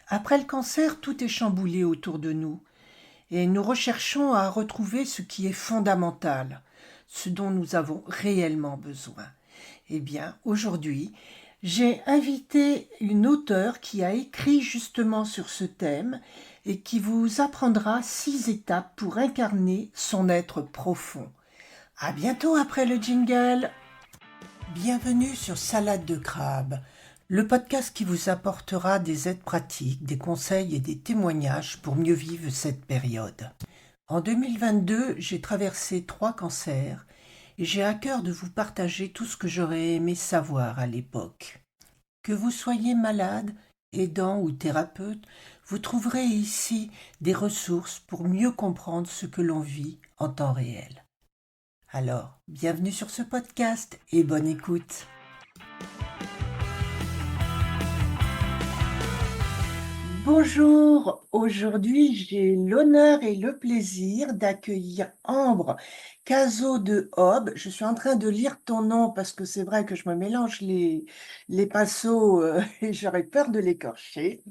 Après le cancer, tout est chamboulé autour de nous et nous recherchons à retrouver ce qui est fondamental, ce dont nous avons réellement besoin. Eh bien, aujourd'hui, j'ai invité une auteure qui a écrit justement sur ce thème et qui vous apprendra 6 étapes pour incarner son être profond. À bientôt après le jingle. Bienvenue sur Salade de crabe, le podcast qui vous apportera des aides pratiques, des conseils et des témoignages pour mieux vivre cette période. En 2022, j'ai traversé 3 cancers et j'ai à cœur de vous partager tout ce que j'aurais aimé savoir à l'époque. Que vous soyez malade, aidant ou thérapeute, vous trouverez ici des ressources pour mieux comprendre ce que l'on vit en temps réel. Alors, bienvenue sur ce podcast et bonne écoute. Bonjour, aujourd'hui j'ai l'honneur et le plaisir d'accueillir Ambre Cazot de Hob. Je suis en train de lire ton nom parce que c'est vrai que je me mélange les pinceaux et j'aurais peur de l'écorcher,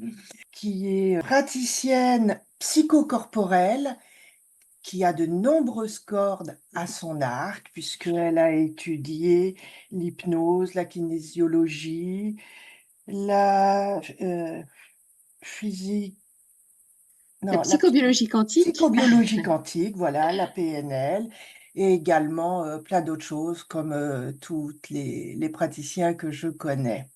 qui est praticienne psychocorporelle, qui a de nombreuses cordes à son arc puisqu'elle a étudié l'hypnose, la kinésiologie, la physique. La Non, psychobiologie quantique. psychobiologie quantique, voilà, la PNL, et également plein d'autres choses comme toutes les praticiens que je connais.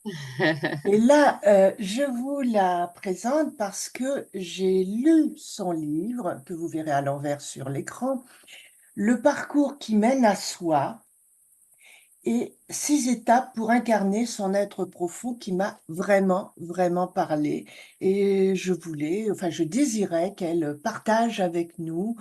Et là, je vous la présente parce que j'ai lu son livre, que vous verrez à l'envers sur l'écran, Le parcours qui mène à soi, et 6 étapes pour incarner son être profond qui m'a vraiment, vraiment parlé. Et je désirais qu'elle partage avec nous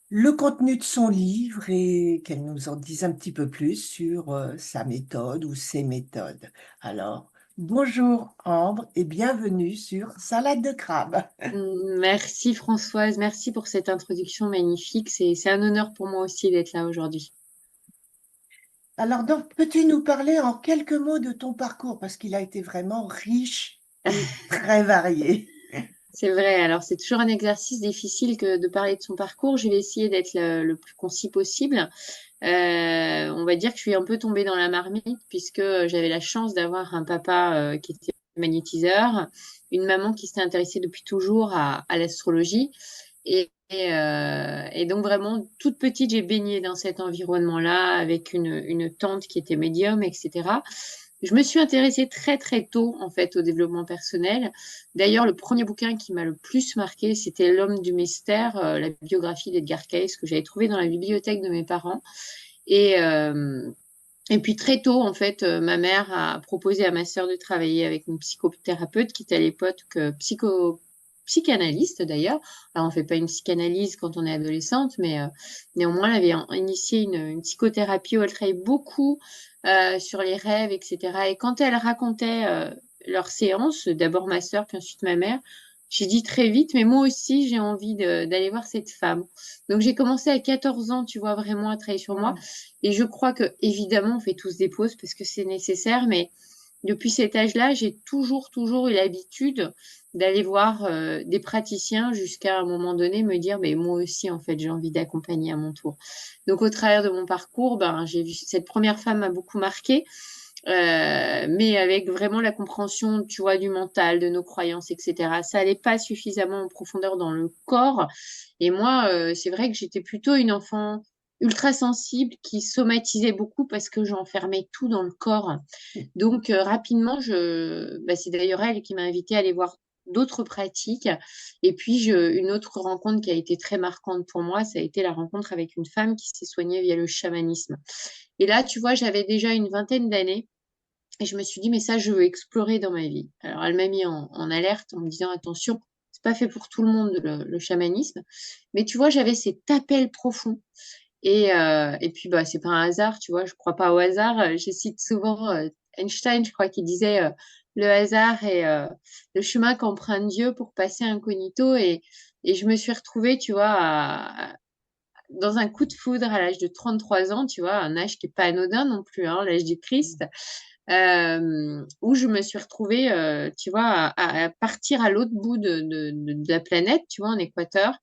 le contenu de son livre et qu'elle nous en dise un petit peu plus sur sa méthode ou ses méthodes. Alors, bonjour Ambre et bienvenue sur Salade de crabe. Merci Françoise, merci pour cette introduction magnifique. C'est un honneur pour moi aussi d'être là aujourd'hui. Alors donc, peux-tu nous parler en quelques mots de ton parcours parce qu'il a été vraiment riche et très varié. C'est vrai, alors c'est toujours un exercice difficile que de parler de son parcours. Je vais essayer d'être le plus concis possible. On va dire que je suis un peu tombée dans la marmite puisque j'avais la chance d'avoir un papa qui était magnétiseur, une maman qui s'était intéressée depuis toujours à l'astrologie. Et donc vraiment, toute petite, j'ai baigné dans cet environnement-là avec une tante qui était médium, etc. Je me suis intéressée très très tôt en fait au développement personnel. D'ailleurs, le premier bouquin qui m'a le plus marqué, c'était L'homme du mystère, la biographie d'Edgar Cayce que j'avais trouvé dans la bibliothèque de mes parents. Et, euh, et puis très tôt, en fait, ma mère a proposé à ma sœur de travailler avec une psychothérapeute qui était à l'époque psychanalyste d'ailleurs. Alors on fait pas une psychanalyse quand on est adolescente, mais néanmoins elle avait initié une psychothérapie où elle travaillait beaucoup sur les rêves, etc. Et quand elle racontait leurs séances, d'abord ma sœur, puis ensuite ma mère, j'ai dit très vite, mais moi aussi j'ai envie d'aller voir cette femme. Donc j'ai commencé à 14 ans, tu vois, vraiment à travailler sur moi. Mm. Et je crois que, évidemment, on fait tous des pauses parce que c'est nécessaire, mais depuis cet âge-là, j'ai toujours eu l'habitude d'aller voir des praticiens jusqu'à un moment donné me dire, mais moi aussi, en fait, j'ai envie d'accompagner à mon tour. Donc, au travers de mon parcours, ben, j'ai vu cette première femme m'a beaucoup marquée, mais avec vraiment la compréhension, tu vois, du mental, de nos croyances, etc. Ça allait pas suffisamment en profondeur dans le corps. Et moi, c'est vrai que j'étais plutôt une enfant ultra sensible qui somatisait beaucoup parce que j'enfermais tout dans le corps. Donc, rapidement, bah, c'est d'ailleurs elle qui m'a invitée à aller voir d'autres pratiques. Et puis, une autre rencontre qui a été très marquante pour moi, ça a été la rencontre avec une femme qui s'est soignée via le chamanisme. Et là, tu vois, j'avais déjà une vingtaine d'années. Et je me suis dit, mais ça, je veux explorer dans ma vie. Alors, elle m'a mis en alerte en me disant, attention, c'est pas fait pour tout le monde, le chamanisme. Mais tu vois, j'avais cet appel profond. Et puis, bah, c'est pas un hasard, tu vois, je crois pas au hasard. Je cite souvent Einstein, je crois, qui disait le hasard est le chemin qu'emprunte Dieu pour passer incognito. Et je me suis retrouvée, tu vois, dans un coup de foudre à l'âge de 33 ans, tu vois, un âge qui est pas anodin non plus, hein, l'âge du Christ. où je me suis retrouvée, tu vois, à partir à l'autre bout de la planète, tu vois, en Équateur.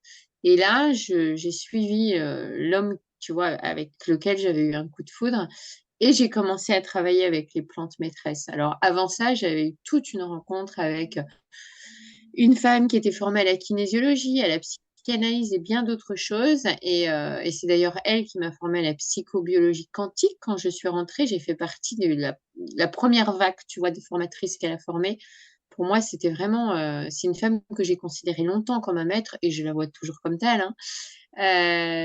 Et là, j'ai suivi l'homme, tu vois, avec lequel j'avais eu un coup de foudre. Et j'ai commencé à travailler avec les plantes maîtresses. Alors, avant ça, j'avais eu toute une rencontre avec une femme qui était formée à la kinésiologie, à la psychanalyse et bien d'autres choses. Et c'est d'ailleurs elle qui m'a formée à la psychobiologie quantique. Quand je suis rentrée, j'ai fait partie de la première vague, tu vois, des formatrices qu'elle a formées. Pour moi, c'était vraiment, c'est une femme que j'ai considérée longtemps comme un maître et je la vois toujours comme telle, hein.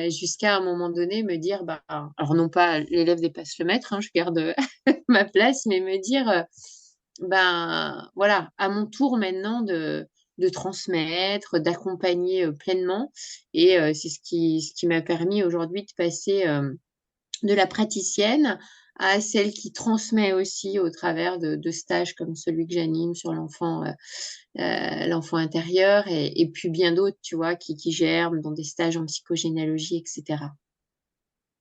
Jusqu'à un moment donné me dire, bah, alors non pas l'élève dépasse le maître, hein, je garde ma place, mais me dire, ben voilà, à mon tour maintenant de transmettre, d'accompagner pleinement. Et c'est ce qui m'a permis aujourd'hui de passer de la praticienne à celle qui transmet aussi au travers de stages comme celui que j'anime sur l'enfant intérieur et puis bien d'autres, tu vois, qui germent dans des stages en psychogénéalogie, etc.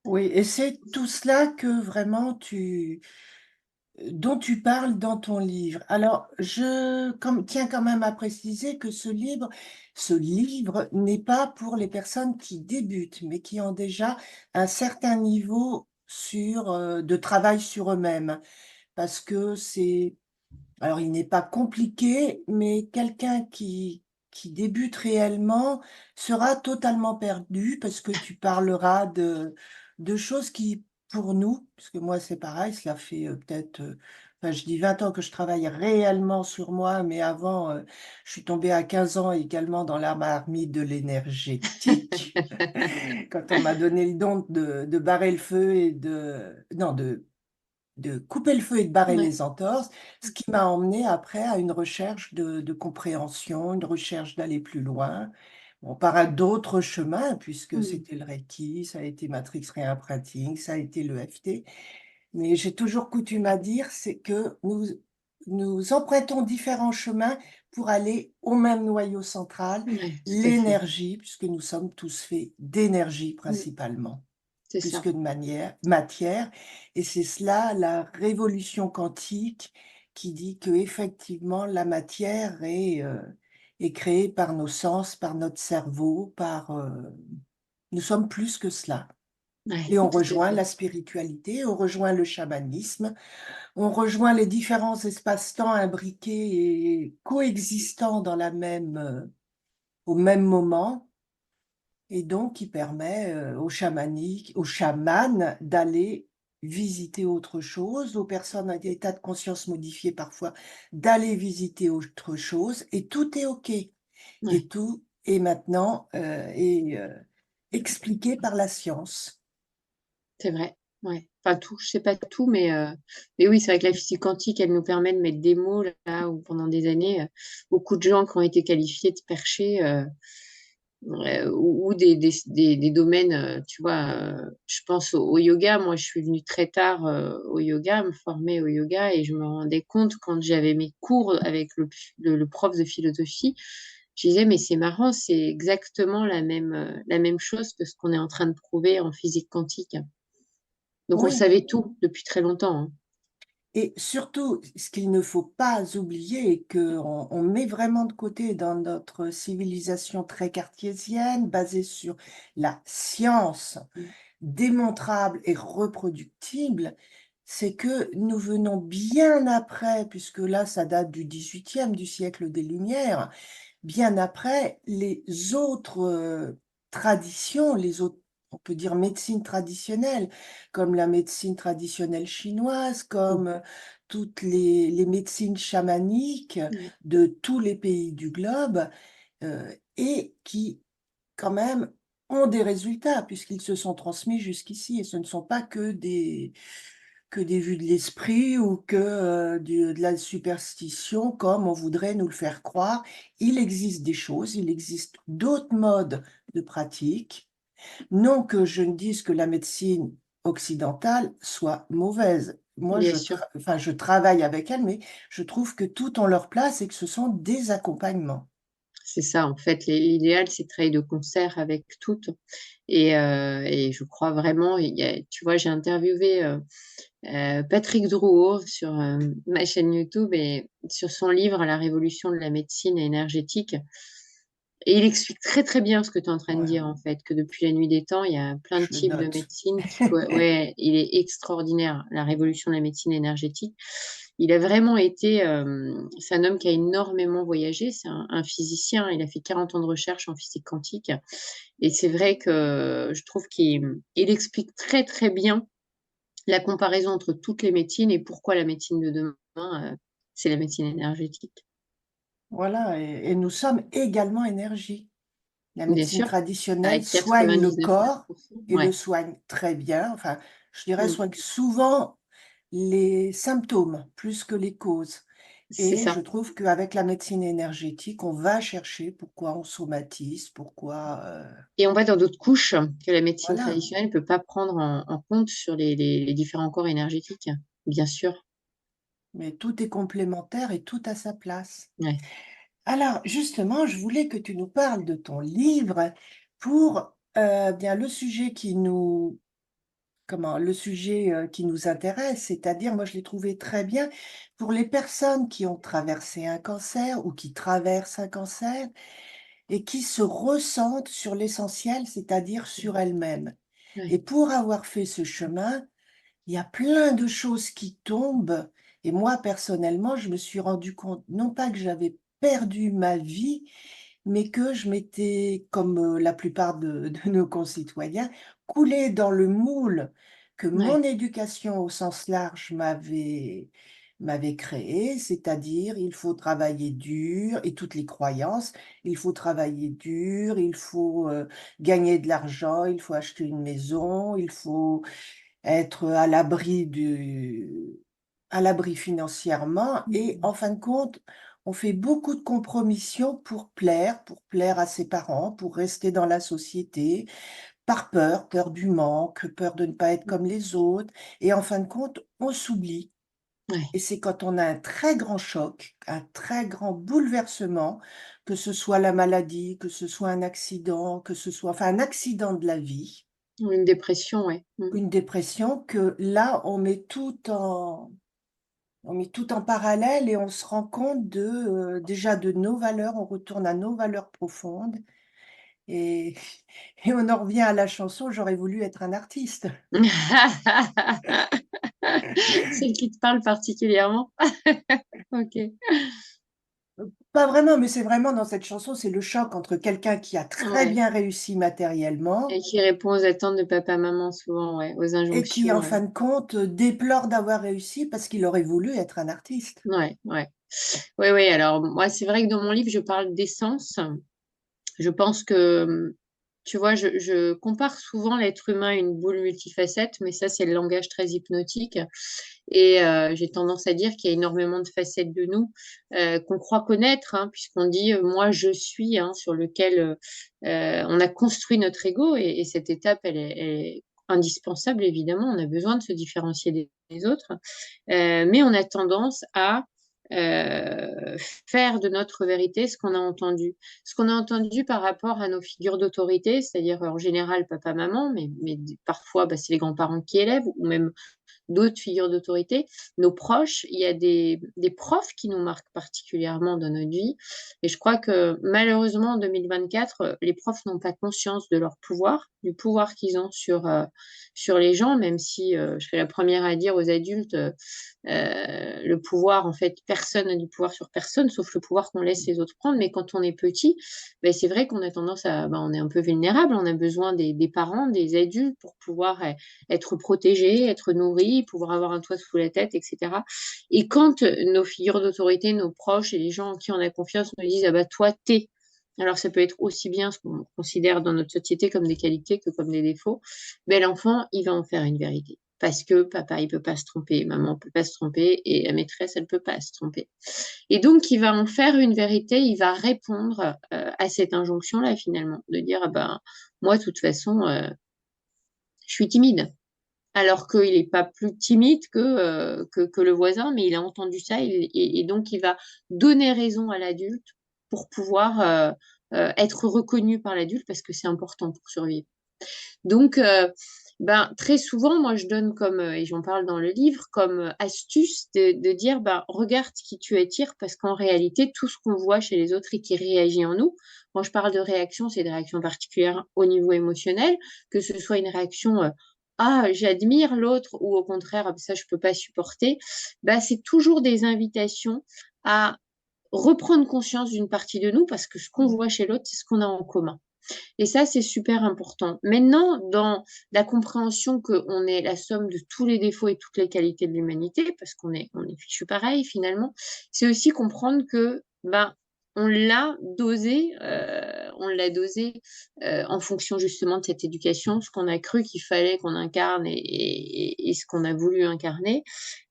Oui, et c'est tout cela que vraiment dont tu parles dans ton livre. Alors, tiens quand même à préciser que ce livre n'est pas pour les personnes qui débutent, mais qui ont déjà un certain niveau de travail sur eux-mêmes. Parce que alors il n'est pas compliqué, mais quelqu'un qui débute réellement sera totalement perdu parce que tu parleras de choses qui, pour nous, parce que moi c'est pareil, cela fait peut-être, enfin je dis 20 ans que je travaille réellement sur moi, mais avant, je suis tombée à 15 ans également dans la marmite de l'énergétique, quand on m'a donné le don de barrer le feu et non, de couper le feu et de barrer Ouais. les entorses, ce qui m'a emmené après à une recherche de compréhension, une recherche d'aller plus loin. Bon, par d'autres chemins, puisque Mm. c'était le Reiki, ça a été Matrix Reimprinting, ça a été le FT. Mais j'ai toujours coutume à dire, c'est que nous empruntons différents chemins pour aller au même noyau central, Ouais, tout à fait. l'énergie, puisque nous sommes tous faits d'énergie Mm. principalement C'est plus ça. que de matière. Et c'est cela, la révolution quantique, qui dit que effectivement la matière est créée par nos sens, par notre cerveau, nous sommes plus que cela. Ouais, Et on tout à rejoint fait. la spiritualité, on rejoint le chamanisme, on rejoint les différents espaces-temps imbriqués et coexistants au même moment, et donc qui permet aux chamans d'aller visiter autre chose, aux personnes à d'état de conscience modifié parfois d'aller visiter autre chose, et tout est OK. Ouais, Et tout est maintenant expliqué par la science. c'est vrai. Ouais. Enfin, tout, je sais pas tout, mais oui, c'est vrai que la physique quantique, elle nous permet de mettre des mots là où pendant des années, beaucoup de gens qui ont été qualifiés de perchés ou des domaines, tu vois, je pense au yoga. Moi, je suis venue très tard au yoga, me former au yoga, et je me rendais compte quand j'avais mes cours avec le prof de philosophie, je disais, mais c'est marrant, c'est exactement la même chose que ce qu'on est en train de prouver en physique quantique. Donc, on le Oui, savait tout depuis très longtemps, hein. et surtout, ce qu'il ne faut pas oublier et qu'on on met vraiment de côté dans notre civilisation très cartésienne, basée sur la science, Mm. démontrable et reproductible, c'est que nous venons bien après, puisque là, ça date du 18e, du siècle des Lumières, bien après les autres traditions, les autres, on peut dire médecine traditionnelle, comme la médecine traditionnelle chinoise, Mm. comme toutes les médecines chamaniques Ouais. de tous les pays du globe, et qui quand même ont des résultats puisqu'ils se sont transmis jusqu'ici et ce ne sont pas que des vues de l'esprit ou que de la superstition comme on voudrait nous le faire croire. Il existe des choses, il existe d'autres modes de pratique. Non que je ne dise que la médecine occidentale soit mauvaise. Moi, Bien sûr. enfin, je travaille avec elle, mais je trouve que tout ont leur place et que ce sont des accompagnements. C'est ça, en fait, l'idéal, c'est de travailler de concert avec toutes. Et je crois vraiment, tu vois, j'ai interviewé Patrick Drouot sur ma chaîne YouTube et sur son livre La révolution de la médecine énergétique. Et il explique très très bien ce que tu es en train de Ouais, dire en fait, que depuis la nuit des temps, il y a plein de je types de note. médecine ouais, il est extraordinaire, la révolution de la médecine énergétique. Il a vraiment été, c'est un homme qui a énormément voyagé, c'est un physicien, il a fait 40 ans de recherche en physique quantique. Et c'est vrai que je trouve qu'il explique très très bien la comparaison entre toutes les médecines et pourquoi la médecine de demain, c'est la médecine énergétique. Voilà, et nous sommes également énergie. La Bien médecine sûr, à traditionnelle soigne le 99,9%. corps et le Ouais, soigne très bien. Enfin, je dirais mm, soigne souvent les symptômes plus que les causes. c'est Et je ça. trouve qu'avec la médecine énergétique, on va chercher pourquoi on somatise, pourquoi... Et on va dans d'autres couches que la médecine voilà, traditionnelle ne peut pas prendre en compte sur les différents corps énergétiques, bien sûr. mais tout est complémentaire et tout à sa place. Ouais, Alors, justement, je voulais que tu nous parles de ton livre pour bien le sujet le sujet qui nous intéresse, c'est-à-dire, moi, je l'ai trouvé très bien pour les personnes qui ont traversé un cancer ou qui traversent un cancer et qui se ressentent sur l'essentiel, c'est-à-dire sur elles-mêmes. Et ouais, pour avoir fait ce chemin, il y a plein de choses qui tombent. Et moi, personnellement, je me suis rendu compte, non pas que j'avais perdu ma vie, mais que je m'étais, comme la plupart de nos concitoyens, coulée dans le moule que ouais, mon éducation au sens large m'avait créé, c'est-à-dire il faut travailler dur, et toutes les croyances, il faut travailler dur, il faut gagner de l'argent, il faut acheter une maison, il faut être à l'abri financièrement et mm, en fin de compte, on fait beaucoup de compromissions pour plaire à ses parents, pour rester dans la société, par peur, peur du manque, peur de ne pas être comme les autres et en fin de compte, on s'oublie ouais. et c'est quand on a un très grand choc, un très grand bouleversement, que ce soit la maladie, que ce soit un accident, que ce soit enfin un accident de la vie, Une dépression, ouais. Mm. une dépression, que là, on met tout en parallèle et on se rend compte déjà de nos valeurs, on retourne à nos valeurs profondes et et on en revient à la chanson «J'aurais voulu être un artiste». Celle qui te parle particulièrement. Ok. Pas vraiment, mais c'est vraiment dans cette chanson, c'est le choc entre quelqu'un qui a très Ouais. bien réussi matériellement Et qui répond aux attentes de papa-maman souvent, ouais, aux et qui, injonctions, en ouais. fin de compte, déplore d'avoir réussi parce qu'il aurait voulu être un artiste. Ouais, ouais. Ouais, ouais, alors moi, c'est vrai que dans mon livre, je parle d'essence. Je pense que, tu vois, je compare souvent l'être humain à une boule multifacette, mais ça, c'est le langage très hypnotique. Et j'ai tendance à dire qu'il y a énormément de facettes de nous qu'on croit connaître, hein, puisqu'on dit moi, je suis, hein, sur lequel on a construit notre ego. Et cette étape, elle est indispensable, évidemment. On a besoin de se différencier des autres. Mais on a tendance à faire de notre vérité ce qu'on a entendu. Ce qu'on a entendu par rapport à nos figures d'autorité, c'est-à-dire en général papa-maman, mais parfois bah, c'est les grands-parents qui élèvent, ou même d'autres figures d'autorité, nos proches, il y a des profs qui nous marquent particulièrement dans notre vie. Et je crois que malheureusement, en 2024, les profs n'ont pas conscience de leur pouvoir, du pouvoir qu'ils ont sur les gens, même si je serais la première à dire aux adultes, le pouvoir, en fait, personne n'a du pouvoir sur personne, sauf le pouvoir qu'on laisse les autres prendre. Mais quand on est petit, ben, c'est vrai qu'on a tendance à, ben, on est un peu vulnérable, on a besoin des parents, des adultes pour pouvoir être protégé, être nourri, pouvoir avoir un toit sous la tête, etc. Et quand nos figures d'autorité, nos proches et les gens en qui on a confiance nous disent ah bah toi t'es, alors ça peut être aussi bien ce qu'on considère dans notre société comme des qualités que comme des défauts, ben l'enfant il va en faire une vérité. Parce que papa, il peut pas se tromper, maman peut pas se tromper, et la maîtresse, elle peut pas se tromper. Et donc, il va en faire une vérité, il va répondre à cette injonction-là, finalement, de dire, ah ben, moi, de toute façon, je suis timide alors qu'il n'est pas plus timide que le voisin, mais il a entendu ça et donc il va donner raison à l'adulte pour pouvoir être reconnu par l'adulte parce que c'est important pour survivre. Donc, Ben, très souvent, moi, je donne comme, et j'en parle dans le livre, comme astuce de dire, ben, regarde qui tu attires, parce qu'en réalité, tout ce qu'on voit chez les autres et qui réagit en nous, quand je parle de réaction, c'est des réactions particulières au niveau émotionnel, que ce soit une réaction, ah, j'admire l'autre, ou au contraire, ah, ça, je peux pas supporter, ben, c'est toujours des invitations à reprendre conscience d'une partie de nous, parce que ce qu'on voit chez l'autre, c'est ce qu'on a en commun. Et ça, c'est super important. Maintenant, dans la compréhension qu'on est la somme de tous les défauts et toutes les qualités de l'humanité, parce on est fichu pareil finalement, c'est aussi comprendre que ben, on l'a dosé en fonction justement de cette éducation, ce qu'on a cru qu'il fallait qu'on incarne et ce qu'on a voulu incarner.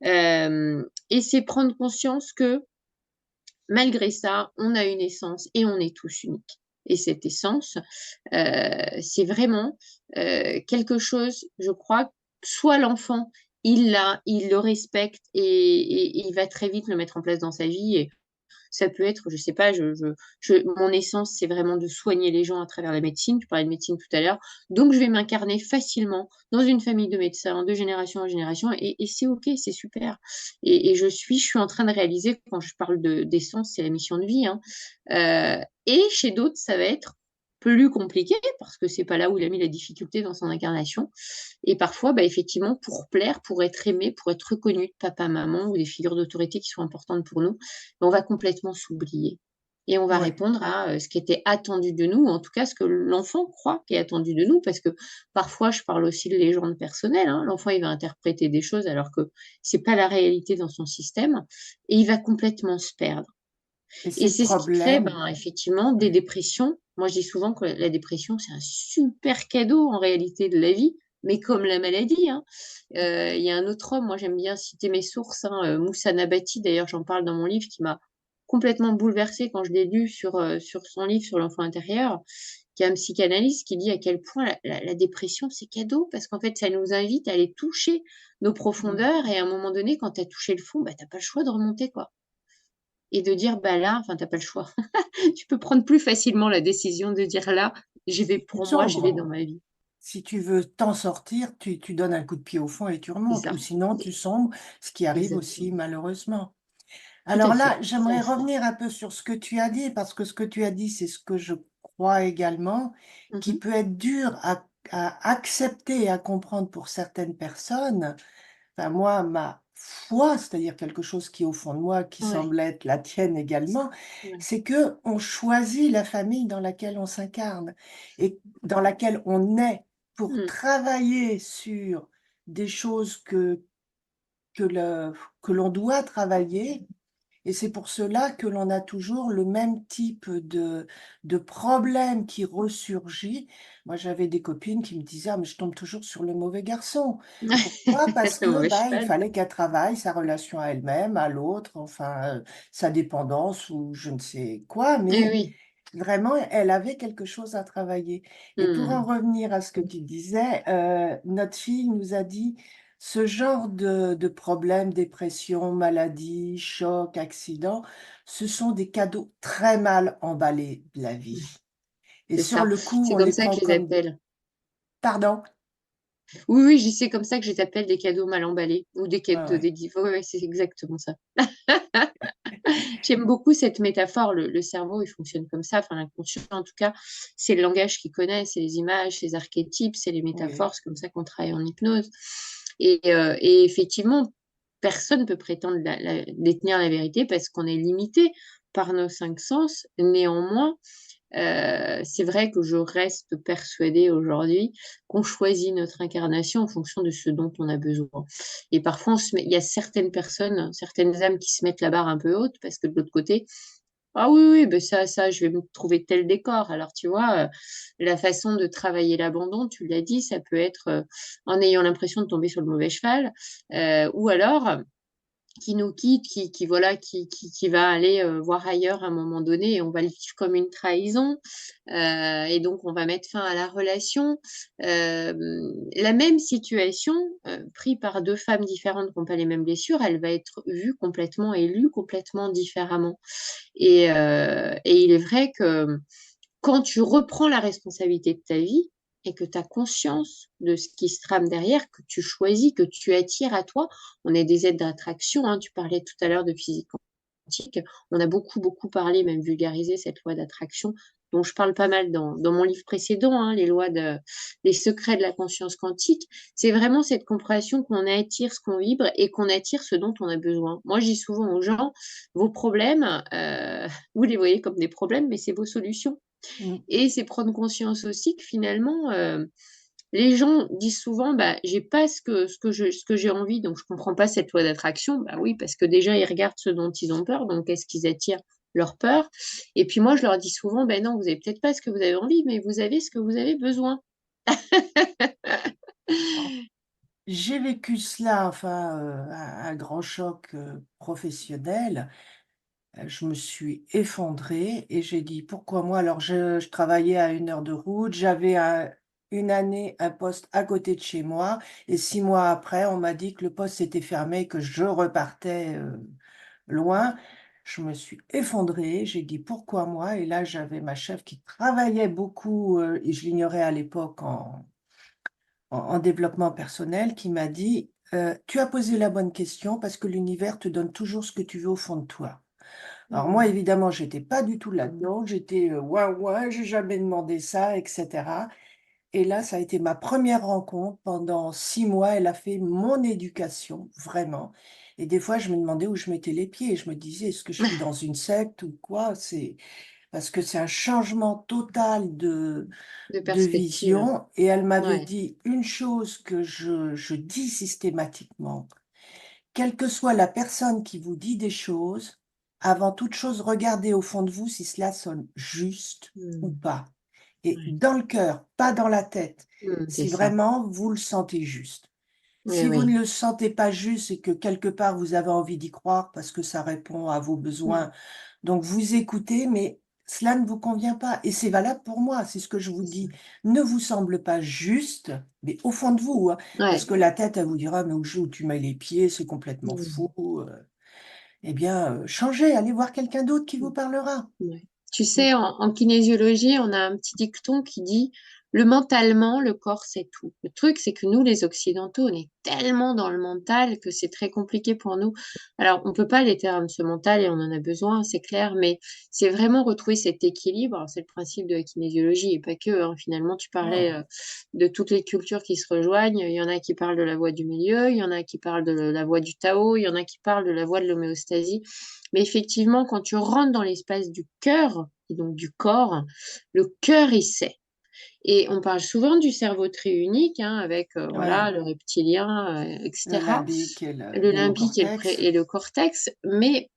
Et c'est prendre conscience que malgré ça, on a une essence et on est tous uniques. Et cette essence, c'est vraiment quelque chose, je crois, soit l'enfant, il l'a, il le respecte et il va très vite le mettre en place dans sa vie. Et ça peut être, je sais pas, mon essence, c'est vraiment de soigner les gens à travers la médecine. Tu parlais de médecine tout à l'heure. Donc, je vais m'incarner facilement dans une famille de médecins, de génération en génération. Et c'est OK, c'est super. Je suis en train de réaliser, quand je parle d'essence, c'est la mission de vie, hein. Et chez d'autres, ça va être plus compliqué parce que c'est pas là où il a mis la difficulté dans son incarnation. Et parfois, bah, effectivement, pour plaire, pour être aimé, pour être reconnu de papa, maman ou des figures d'autorité qui sont importantes pour nous, on va complètement s'oublier. Et on va Ouais. répondre à ce qui était attendu de nous, ou en tout cas ce que l'enfant croit qui est attendu de nous, parce que parfois, je parle aussi de légende personnelle, hein, l'enfant, il va interpréter des choses alors que c'est pas la réalité dans son système, et il va complètement se perdre. Et Et c'est le c'est ce qui crée, problème. ben, effectivement, des dépressions. Moi, je dis souvent que la dépression, c'est un super cadeau en réalité de la vie, mais comme la maladie, hein. Il y a un autre homme, moi j'aime bien citer mes sources, hein, Moussa Nabati, d'ailleurs j'en parle dans mon livre, qui m'a complètement bouleversée quand je l'ai lu sur son livre sur l'enfant intérieur, qui est un psychanalyste qui dit à quel point la dépression, c'est cadeau, parce qu'en fait, ça nous invite à aller toucher nos Mm. profondeurs, et à un moment donné, quand tu as touché le fond, bah, tu pas le choix de remonter, quoi. Et de dire, bah là, enfin, t'as pas le choix. Tu peux prendre plus facilement la décision de dire là, j'y vais Tu pour moi, j'y vais dans sombres. ma vie. Si tu veux t'en sortir, tu donnes un coup de pied au fond et tu C'est remontes. Ou ça. sinon, tu sombres, ce qui arrive aussi Exactement. malheureusement. Tout à Alors là, fait. Tout à j'aimerais fait. revenir un peu sur ce que tu as dit, parce que ce que tu as dit, c'est ce que je crois également, qui Mhm. peut être dur à accepter et à comprendre pour certaines personnes. Enfin, moi, ma foi, c'est-à-dire quelque chose qui est au fond de moi, qui Ouais. semble être la tienne également, Ouais. c'est que on choisit la famille dans laquelle on s'incarne et dans laquelle on est pour Mm. travailler sur des choses que le- que l'on doit travailler, et c'est pour cela que l'on a toujours le même type de problème qui ressurgit. Moi, j'avais des copines qui me disaient, ah, mais je tombe toujours sur le mauvais garçon. Pourquoi? Parce Le que mauvais bah, il cheval. fallait qu'elle travaille sa relation à elle-même, à l'autre, enfin, sa dépendance ou je ne sais quoi, Eh mais oui. vraiment, elle avait quelque chose à travailler. Et pour en Mm. revenir à ce que tu disais, notre fille nous a dit, ce genre de problèmes, dépression, maladie, choc, accident, ce sont des cadeaux très mal emballés de la vie. Et C'est sur ça. le coup, C'est on comme les ça que prend je les comme... appelle. Pardon? Oui, oui, c'est comme ça que je les appelle, des cadeaux mal emballés. Ou des Ouais, cadeaux ouais. des gifs. Ouais, ouais, c'est exactement ça. J'aime beaucoup cette métaphore. Le cerveau, il fonctionne comme ça. Enfin, l'inconscient, en tout cas, c'est le langage qu'il connaît, c'est les images, les archétypes, c'est les Oui. métaphores. C'est comme ça qu'on travaille en hypnose. Et effectivement, personne ne peut prétendre détenir la vérité parce qu'on est limité par nos cinq sens. Néanmoins, c'est vrai que je reste persuadée aujourd'hui qu'on choisit notre incarnation en fonction de ce dont on a besoin. Et parfois, il y a certaines personnes, certaines âmes qui se mettent la barre un peu haute parce que de l'autre côté, ah oui, oui, ben ça, je vais me trouver tel décor. Alors, tu vois, la façon de travailler l'abandon, tu l'as dit, ça peut être en ayant l'impression de tomber sur le mauvais cheval, ou alors qui nous quitte, voilà, qui va aller voir ailleurs à un moment donné, et on va le vivre comme une trahison, et donc on va mettre fin à la relation. Euh, la même situation, prise par deux femmes différentes qui n'ont pas les mêmes blessures, elle va être vue complètement et lue complètement différemment. Et il est vrai que quand tu reprends la responsabilité de ta vie, et que tu as conscience de ce qui se trame derrière, que tu choisis, que tu attires à toi. On est des êtres d'attraction, hein. Tu parlais tout à l'heure de physique quantique. On a beaucoup, beaucoup parlé, même vulgarisé cette loi d'attraction, dont je parle pas mal dans mon livre précédent, hein, les secrets de la conscience quantique. C'est vraiment cette compréhension qu'on attire ce qu'on vibre et qu'on attire ce dont on a besoin. Moi, je dis souvent aux gens, vos problèmes, vous les voyez comme des problèmes, mais c'est vos solutions. Mm. Et c'est prendre conscience aussi que finalement, les gens disent souvent, bah, j'ai pas ce que j'ai envie, donc je comprends pas cette loi d'attraction. Bah oui, parce que déjà, ils regardent ce dont ils ont peur, donc est-ce qu'ils attirent leur peur? Et puis moi, je leur dis souvent, ben non, vous avez peut-être pas ce que vous avez envie, mais vous avez ce que vous avez besoin. J'ai vécu cela, enfin, un grand choc professionnel. Je me suis effondrée et j'ai dit: «Pourquoi moi?» Alors je travaillais à 1 heure de route, j'avais une année un poste à côté de chez moi et 6 mois après, on m'a dit que le poste s'était fermé, que je repartais, loin. Je me suis effondrée, j'ai dit: «Pourquoi moi?» Et là, j'avais ma chef qui travaillait beaucoup, et je l'ignorais à l'époque en développement personnel qui m'a dit: «Tu as posé la bonne question parce que l'univers te donne toujours ce que tu veux au fond de toi». Alors moi, Mmh. évidemment, j'étais pas du tout là-dedans, j'étais, ouin ouin, j'ai jamais demandé ça et cetera et là, ça a été ma première rencontre pendant 6 mois. Elle a fait mon éducation, vraiment et des fois, je me demandais où je mettais les pieds. Je me disais: «Est-ce que je suis dans une secte ou quoi?» C'est parce que c'est un changement total De de perspective. vision et elle m'avait Ouais. dit une chose que je dis systématiquement: «Quelle que soit la personne qui vous dit des choses, avant toute chose, regardez au fond de vous si cela sonne juste ou Mmh. pas et Ouais. dans le cœur, pas dans la tête, C'est si ça. vraiment vous le sentez juste. Oui, Si vous oui. ne le sentez pas juste et que quelque part vous avez envie d'y croire parce que ça répond à vos Mmh. besoins, donc vous écoutez, mais cela ne vous convient pas et c'est valable pour moi, c'est ce que je vous C'est ça. dis. Ne vous semble pas juste, mais au fond de vous, hein, parce Ouais. que la tête, elle vous dira: «Mais où tu mets les pieds, c'est complètement Mmh. fou», eh bien, changez, allez voir quelqu'un d'autre qui vous Mmh. parlera. Ouais. Tu Mmh, sais, en kinésiologie, on a un petit dicton qui dit le mentalement, le corps c'est tout. Le truc, c'est que nous, les Occidentaux, on est tellement dans le mental que c'est très compliqué pour nous. Alors, on peut pas aller terme ce mental et on en a besoin, c'est clair, mais c'est vraiment retrouver cet équilibre. Alors, c'est le principe de la kinésiologie et pas que, hein. Finalement, tu parlais non, de toutes les cultures qui se rejoignent. Il y en a qui parlent de la voie du milieu, il y en a qui parlent de la voie du Tao, il y en a qui parlent de la voie de l'homéostasie. Mais effectivement, quand tu rentres dans l'espace du cœur, et donc du corps, le cœur, il sait. Et on parle souvent du cerveau triunique, hein, avec ouais, voilà, le reptilien, le etc., limbique et le le limbique néocortex, et le cortex. Mais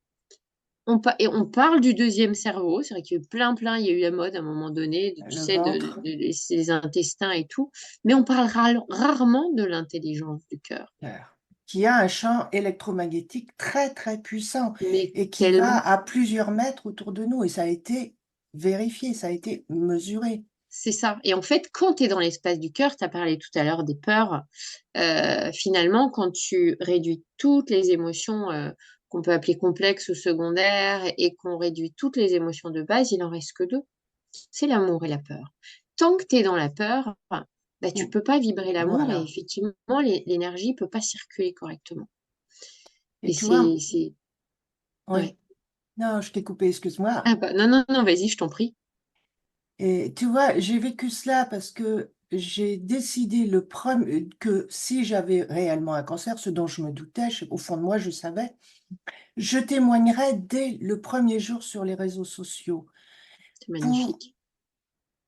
et on parle du deuxième cerveau. C'est vrai qu'il y a eu plein, il y a eu la mode à un moment donné, tu le sais, ventre, les intestins et tout. Mais on parle rarement de l'intelligence du cœur. cœur, qui a un champ électromagnétique très, très puissant Mais et qui va tellement. à plusieurs mètres autour de nous et ça a été vérifié, ça a été mesuré. C'est ça. Et en fait, quand tu es dans l'espace du cœur, tu as parlé tout à l'heure des peurs, finalement, quand tu réduis toutes les émotions, qu'on peut appeler complexes ou secondaires et qu'on réduit toutes les émotions de base, il en reste que 2. C'est l'amour et la peur. Tant que tu es dans la peur, bah, tu Mmh, peux pas vibrer l'amour et voilà effectivement, l'énergie peut pas circuler correctement. Et et tu vois? c'est Oui. ouais. Non, je t'ai coupé, excuse-moi. Ah bah, non, non, non, vas-y, je t'en prie. Et tu vois, j'ai vécu cela parce que j'ai décidé que si j'avais réellement un cancer, ce dont je me doutais, au fond de moi, je savais, je témoignerais dès le premier jour sur les réseaux sociaux C'est pour magnifique.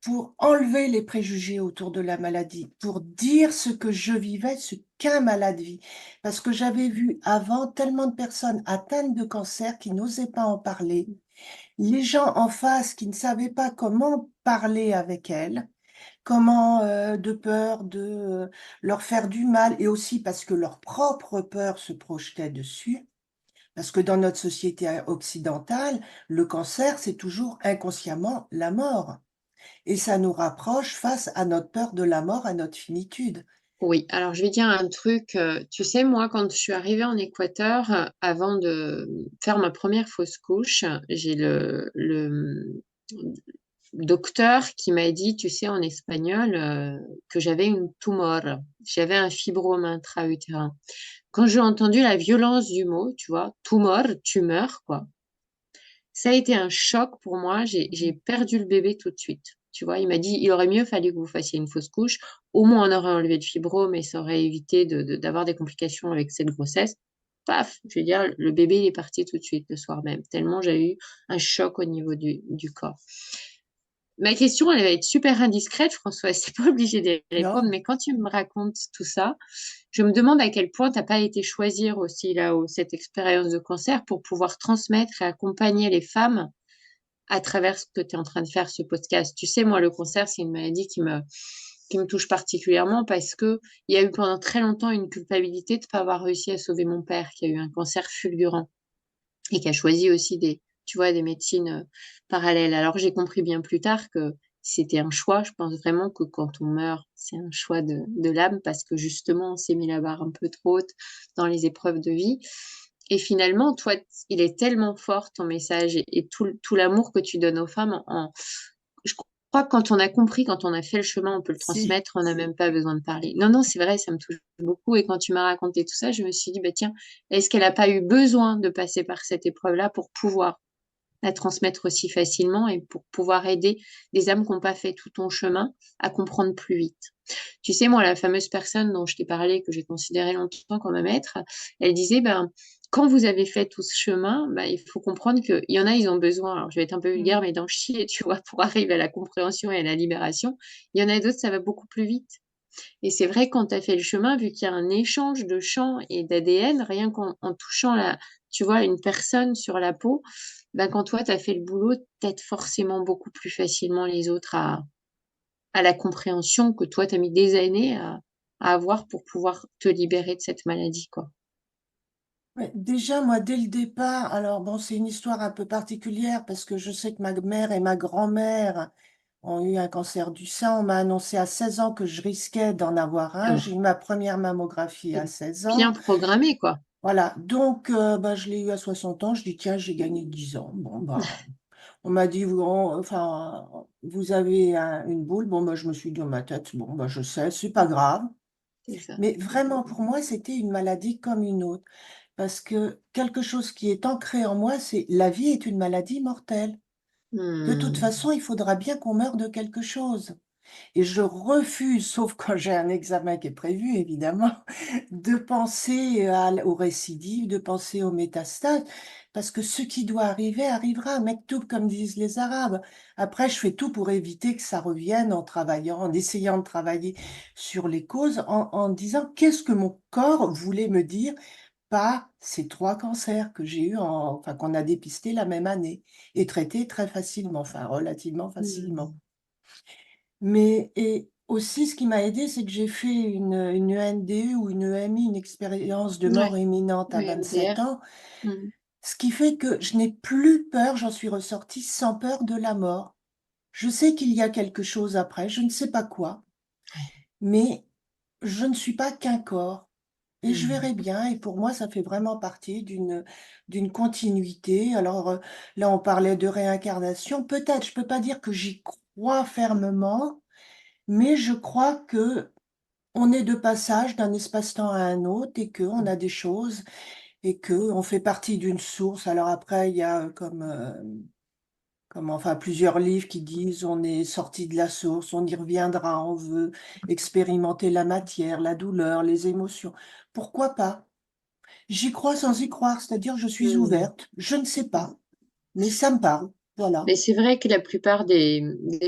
pour enlever les préjugés autour de la maladie, pour dire ce que je vivais, ce qu'un malade vit. Parce que j'avais vu avant tellement de personnes atteintes de cancer qui n'osaient pas en parler, les gens en face qui ne savaient pas comment parler avec elles. Comment, de peur de, leur faire du mal et aussi parce que leur propre peur se projetait dessus. Parce que dans notre société occidentale, le cancer, c'est toujours inconsciemment la mort et ça nous rapproche face à notre peur de la mort, à notre finitude. Oui, alors je vais dire un truc, tu sais, moi, quand je suis arrivée en Équateur, avant de faire ma première fausse couche, j'ai docteur qui m'a dit, tu sais, en espagnol, que j'avais une tumor, j'avais un fibrome intra-utérin. Quand j'ai entendu la violence du mot, tu vois, tumor, tumeur, quoi, ça a été un choc pour moi. J'ai perdu le bébé tout de suite. Tu vois, il m'a dit, il aurait mieux fallu que vous fassiez une fausse couche. Au moins, on aurait enlevé le fibrome et ça aurait évité d'avoir des complications avec cette grossesse. Paf, je veux dire, le bébé, il est parti tout de suite le soir même, tellement j'ai eu un choc au niveau du corps. Ma question, elle va être super indiscrète, François, c'est pas obligé d'y répondre, Non. mais quand tu me racontes tout ça, je me demande à quel point tu n'as pas été choisir aussi là cette expérience de cancer pour pouvoir transmettre et accompagner les femmes à travers ce que tu es en train de faire, ce podcast. Tu sais, moi, le cancer, c'est une maladie qui me touche particulièrement parce que il y a eu pendant très longtemps une culpabilité de ne pas avoir réussi à sauver mon père, qui a eu un cancer fulgurant et qui a choisi aussi tu vois, des médecines parallèles. Alors j'ai compris bien plus tard que c'était un choix. Je pense vraiment que quand on meurt, c'est un choix de l'âme parce que justement, on s'est mis la barre un peu trop haute dans les épreuves de vie. Et finalement, toi, il est tellement fort ton message et tout l'amour que tu donnes aux femmes. Je crois que quand on a compris, quand on a fait le chemin, on peut le Si. transmettre, on n'a même pas besoin de parler. Non, non, c'est vrai, ça me touche beaucoup. Et quand tu m'as raconté tout ça, je me suis dit, bah, tiens, est-ce qu'elle n'a pas eu besoin de passer par cette épreuve-là pour pouvoir la transmettre aussi facilement et pour pouvoir aider des âmes qui n'ont pas fait tout ton chemin à comprendre plus vite. Tu sais, moi, la fameuse personne dont je t'ai parlé, que j'ai considérée longtemps comme un maître, elle disait, ben, quand vous avez fait tout ce chemin, ben, il faut comprendre qu'il y en a, ils ont besoin, alors je vais être un peu vulgaire, mais d'en chier, tu vois, pour arriver à la compréhension et à la libération. Il y en a d'autres, ça va beaucoup plus vite. Et c'est vrai, quand tu as fait le chemin, vu qu'il y a un échange de champs et d'ADN, rien qu'en touchant tu vois, une personne sur la peau, ben, quand toi, tu as fait le boulot, t'aides forcément beaucoup plus facilement les autres à la compréhension que toi, tu as mis des années à avoir pour pouvoir te libérer de cette maladie, quoi. Ouais, déjà, moi, dès le départ, alors bon, c'est une histoire un peu particulière parce que je sais que ma mère et ma grand-mère ont eu un cancer du sein. On m'a annoncé à 16 ans que je risquais d'en avoir un. J'ai eu ma première mammographie à 16 Bien ans. programmé, quoi. Voilà, donc bah, je l'ai eu à 60 ans. Je dis, tiens, j'ai gagné 10 ans. Bon, bah, on m'a dit, enfin, vous avez une boule. Bon, bah, je me suis dit dans ma tête, bon, bah, je sais, c'est pas grave. C'est ça. Mais vraiment, pour moi, c'était une maladie comme une autre. Parce que quelque chose qui est ancré en moi, c'est la vie est une maladie mortelle. De toute Hmm. façon, il faudra bien qu'on meure de quelque chose. Et je refuse, sauf quand j'ai un examen qui est prévu, évidemment, de penser aux récidives, de penser aux métastases, parce que ce qui doit arriver arrivera, mektoub, comme disent les Arabes. Après, je fais tout pour éviter que ça revienne en travaillant, en essayant de travailler sur les causes, en disant qu'est-ce que mon corps voulait me dire par ces trois cancers que j'ai eu, enfin, qu'on a dépistés la même année et traités très facilement, enfin, relativement facilement. Hmm. Mais et aussi, ce qui m'a aidé, c'est que j'ai fait une ENDE ou une EMI, une expérience de Ouais, mort imminente à le 27 MDR. ans, Hmm. ce qui fait que je n'ai plus peur, j'en suis ressortie sans peur de la mort. Je sais qu'il y a quelque chose après, je ne sais pas quoi, mais je ne suis pas qu'un corps. Et je verrai Hmm. bien, et pour moi, ça fait vraiment partie d'une continuité. Alors là, on parlait de réincarnation. Peut-être, je peux pas dire que j'y crois fermement, mais je crois que on est de passage d'un espace-temps à un autre et qu'on a des choses et qu'on fait partie d'une source. Alors après, il y a enfin, plusieurs livres qui disent on est sorti de la source, on y reviendra, on veut expérimenter la matière, la douleur, les émotions. Pourquoi pas? J'y crois sans y croire, c'est-à-dire je suis Hmm. ouverte, je ne sais pas, mais ça me parle. Voilà. Mais c'est vrai que la plupart des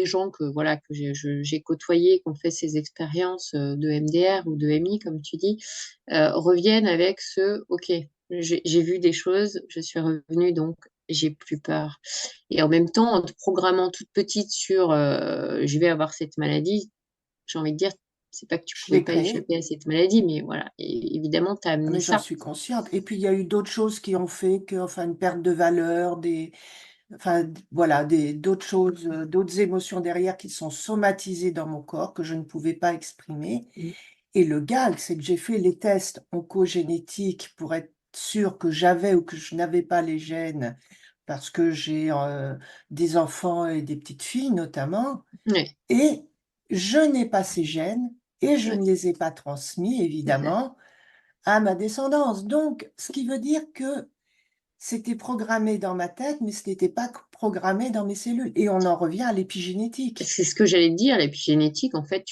gens que voilà que j'ai côtoyés, qui ont fait ces expériences de MDR ou de MI, comme tu dis, reviennent avec OK, j'ai vu des choses, je suis revenue, donc j'ai plus peur. Et en même temps, en te programmant toute petite sur je vais avoir cette maladie, j'ai envie de dire, c'est pas que tu Je pouvais l'ai pas créé, échapper à cette maladie, mais voilà, et évidemment, tu as amené mais j'en ça. suis consciente. Et puis il y a eu d'autres choses qui ont fait que, enfin, une perte de valeur, enfin, voilà, d'autres choses, d'autres émotions derrière qui sont somatisées dans mon corps que je ne pouvais pas exprimer. Mm. Et le gag, c'est que j'ai fait les tests oncogénétiques pour être sûr que j'avais ou que je n'avais pas les gènes parce que j'ai, des enfants et des petites filles notamment, Ouais, et je n'ai pas ces gènes et je ouais, ne les ai pas transmis c'est ça. évidemment à ma descendance. Donc ce qui veut dire que c'était programmé dans ma tête, mais ce n'était pas programmé dans mes cellules, et on en revient à l'épigénétique. C'est ce que j'allais te dire, l'épigénétique, en fait,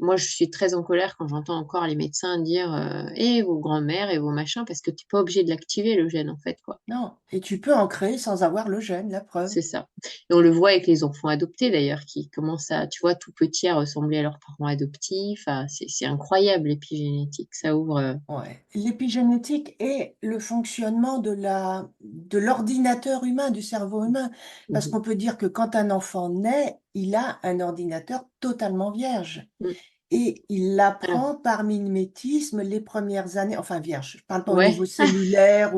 moi, je suis très en colère quand j'entends encore les médecins dire et vos grands-mères et vos machins, parce que tu n'es pas obligé de l'activer, le gène, en fait, quoi. Non, et tu peux en créer sans avoir le gène, la preuve. C'est ça. Et on le voit avec les enfants adoptés, d'ailleurs, qui commencent à, tu vois, tout petits, à ressembler à leurs parents adoptifs. Ah, c'est incroyable, l'épigénétique. Ça ouvre. Ouais. L'épigénétique et le fonctionnement de l'ordinateur humain, du cerveau humain. Parce Mhm. qu'on peut dire que quand un enfant naît, il a un ordinateur totalement vierge. Mm. Et il Alors, apprend par mimétisme les premières années, enfin vierge, je ne parle pas au ouais. niveau cellulaire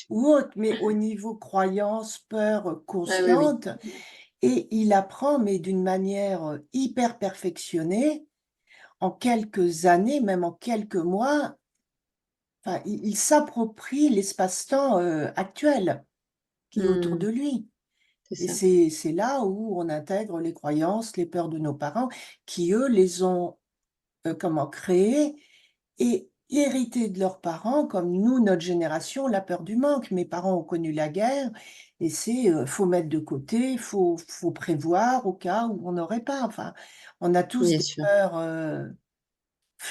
ou autre, mais au niveau croyance, peur Ah oui, oui. consciente. Et il apprend, mais d'une manière hyper perfectionnée, en quelques années, même en quelques mois. Enfin, il s'approprie l'espace-temps, actuel qui est autour Mm. de lui, C'est et ça. c'est là où on intègre les croyances, les peurs de nos parents qui, eux, les ont, comment, créées et héritées de leurs parents, comme nous, notre génération, la peur du manque. Mes parents ont connu la guerre, et c'est, faut mettre de côté, faut prévoir au cas où on n'aurait pas. Enfin, on a tous Bien des sûr. peurs,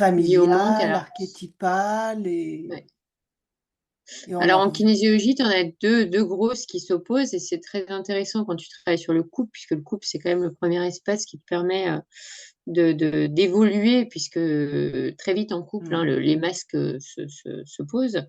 Lié au manque, familiales, alors. archétypales, Ouais. et on Alors, en en revient. kinésiologie, tu en as deux grosses qui s'opposent et c'est très intéressant quand tu travailles sur le couple, puisque le couple, c'est quand même le premier espace qui te permet d'évoluer, puisque très vite en couple, hein, Mmh. les masques se posent.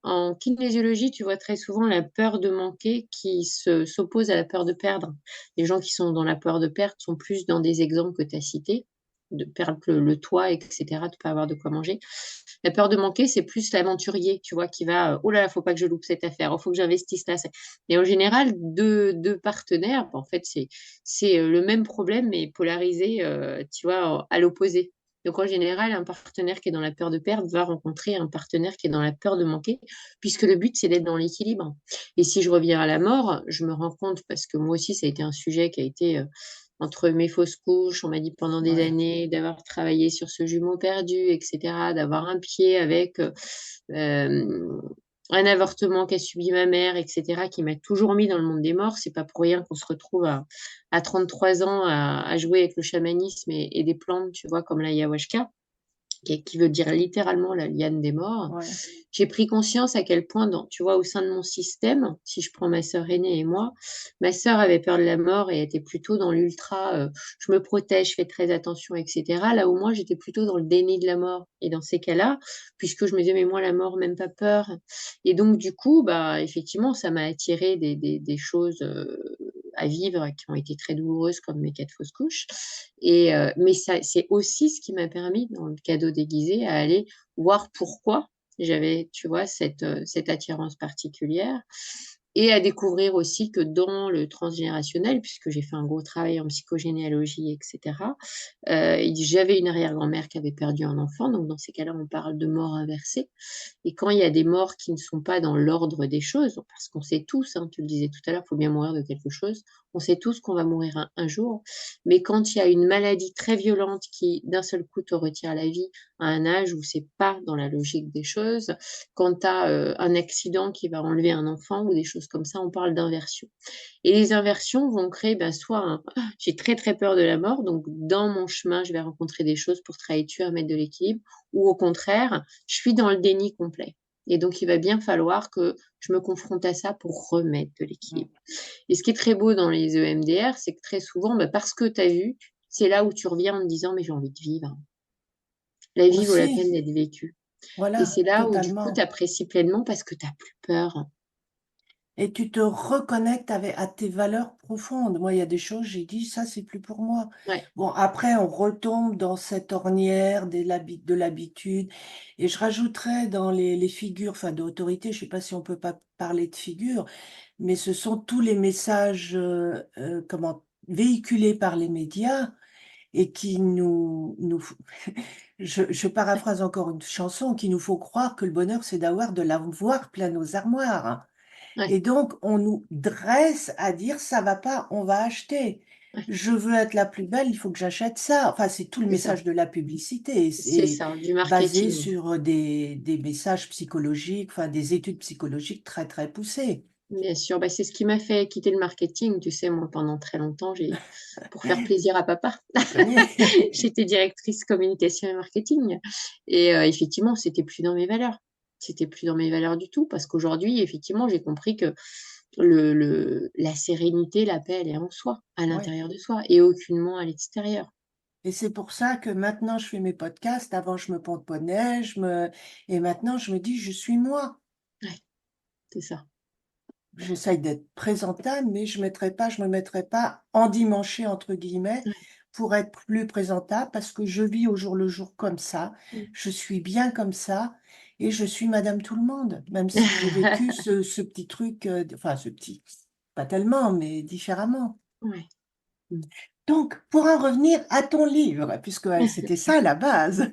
En kinésiologie, tu vois très souvent la peur de manquer qui s'oppose à la peur de perdre. Les gens qui sont dans la peur de perdre sont plus dans des exemples que tu as cités, de perdre le toit, etc., de pas avoir de quoi manger. La peur de manquer, c'est plus l'aventurier, tu vois, qui va, oh là là, faut pas que je loupe cette affaire, il faut que j'investisse là. Et en général, deux partenaires, en fait, c'est le même problème, mais polarisé, tu vois, à l'opposé. Donc, en général, un partenaire qui est dans la peur de perdre va rencontrer un partenaire qui est dans la peur de manquer, puisque le but, c'est d'être dans l'équilibre. Et si je reviens à la mort, je me rends compte, parce que moi aussi, ça a été un sujet qui a été entre mes fausses couches, on m'a dit pendant des Ouais. années d'avoir travaillé sur ce jumeau perdu, etc., d'avoir un pied avec un avortement qu'a subi ma mère, etc., qui m'a toujours mis dans le monde des morts. C'est pas pour rien qu'on se retrouve à 33 ans à jouer avec le chamanisme et des plantes, tu vois, comme l'ayahuasca qui veut dire littéralement la liane des morts. Ouais. J'ai pris conscience à quel point, tu vois, au sein de mon système, si je prends ma sœur aînée et moi, ma sœur avait peur de la mort et était plutôt dans l'ultra, je me protège, je fais très attention, etc. Là où moi, j'étais plutôt dans le déni de la mort. Et dans ces cas-là, puisque je me disais, mais moi, la mort, même pas peur. Et donc, du coup, bah, effectivement, ça m'a attiré des choses à vivre qui ont été très douloureuses, comme mes 4 fausses couches. Mais ça, c'est aussi ce qui m'a permis, dans le cadeau déguisé, à aller voir pourquoi j'avais, tu vois, cette attirance particulière et à découvrir aussi que dans le transgénérationnel, puisque j'ai fait un gros travail en psychogénéalogie, etc., j'avais une arrière-grand-mère qui avait perdu un enfant, donc dans ces cas-là, on parle de mort inversée. Et quand il y a des morts qui ne sont pas dans l'ordre des choses, parce qu'on sait tous, hein, tu le disais tout à l'heure, il faut bien mourir de quelque chose, on sait tous qu'on va mourir un jour, mais quand il y a une maladie très violente qui d'un seul coup te retire la vie à un âge où c'est pas dans la logique des choses, quand tu as un accident qui va enlever un enfant ou des choses comme ça, on parle d'inversion. Et les inversions vont créer soit j'ai très très peur de la mort, donc dans mon chemin, je vais rencontrer des choses pour travailler dessus, à mettre de l'équilibre, ou au contraire, je suis dans le déni complet. Et donc, il va bien falloir que je me confronte à ça pour remettre de Mmh. l'équilibre. Et ce qui est très beau dans les EMDR, c'est que très souvent, parce que tu as vu, c'est là où tu reviens en te disant, mais j'ai envie de vivre. La vie vaut la Aussi, peine d'être vécue. Et voilà, c'est là où, du coup, tu totalement, apprécies pleinement parce que tu n'as plus peur. et tu te reconnectes avec à tes valeurs profondes. Moi, il y a des choses, j'ai dit: «Ça, c'est plus pour moi». Ouais. Bon, après, on retombe dans cette ornière de l'habitude, et je rajouterais dans les figures, enfin, d'autorité, je ne sais pas si on peut pas parler de figures, mais ce sont tous les messages, comment, véhiculés par les médias, et qui nous f je paraphrase encore une chanson, qui nous faut croire que le bonheur, c'est d'avoir de l'avoir plein nos armoires. Ouais, Et donc, on nous dresse à dire ça va pas, on va acheter. ouais, Je veux être la plus belle, il faut que j'achète ça. Enfin, c'est tout le c'est ça. message de la publicité. C'est C'est ça, du basé marketing. sur des messages psychologiques, enfin des études psychologiques très très poussées. Bien sûr, bah, c'est ce qui m'a fait quitter le marketing. Tu sais, moi, pendant très longtemps, pour faire plaisir à papa, Je connais. j'étais directrice communication et marketing. Et effectivement, c'était plus dans mes valeurs. C'était plus dans mes valeurs du tout, parce qu'aujourd'hui, effectivement, j'ai compris que la sérénité, la paix, elle est en soi, à Ouais. l'intérieur de soi, et aucunement à l'extérieur. Et c'est pour ça que maintenant je fais mes podcasts. Avant, je me pomponnais, et maintenant je me dis, je suis moi. Ouais, c'est ça. J'essaye d'être présentable, mais je me mettrai pas endimanchée entre guillemets Ouais. pour être plus présentable parce que je vis au jour le jour comme ça. Mmh. Je suis bien comme ça et je suis madame tout le monde, même si j'ai vécu ce petit truc, enfin ce petit, pas tellement, mais différemment. Ouais. Donc, pour en revenir à ton livre, puisque c'était ça la base,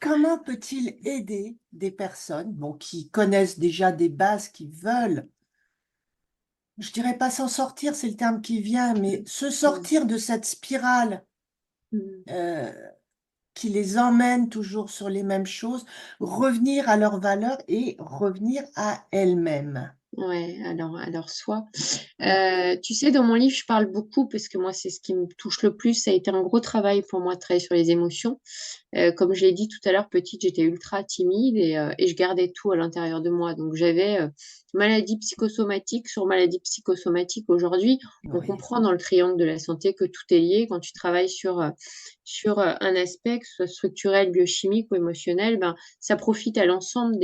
comment peut-il aider des personnes, bon, qui connaissent déjà des bases, qui veulent, je dirais pas s'en sortir, c'est le terme qui vient, mais se Mmh. sortir de cette spirale Mmh. euh, qui les emmène toujours sur les mêmes choses, revenir à leurs valeurs et revenir à elles-mêmes. Ouais, alors soit. Tu sais, dans mon livre, je parle beaucoup parce que moi, c'est ce qui me touche le plus. Ça a été un gros travail pour moi de travailler sur les émotions. Comme je l'ai dit tout à l'heure, petite, j'étais ultra timide et je gardais tout à l'intérieur de moi. Donc j'avais, maladie psychosomatique sur maladie psychosomatique. Aujourd'hui, on Oui, comprend dans le triangle de la santé que tout est lié. Quand tu travailles sur un aspect, que ce soit structurel, biochimique ou émotionnel, ben, ça profite à l'ensemble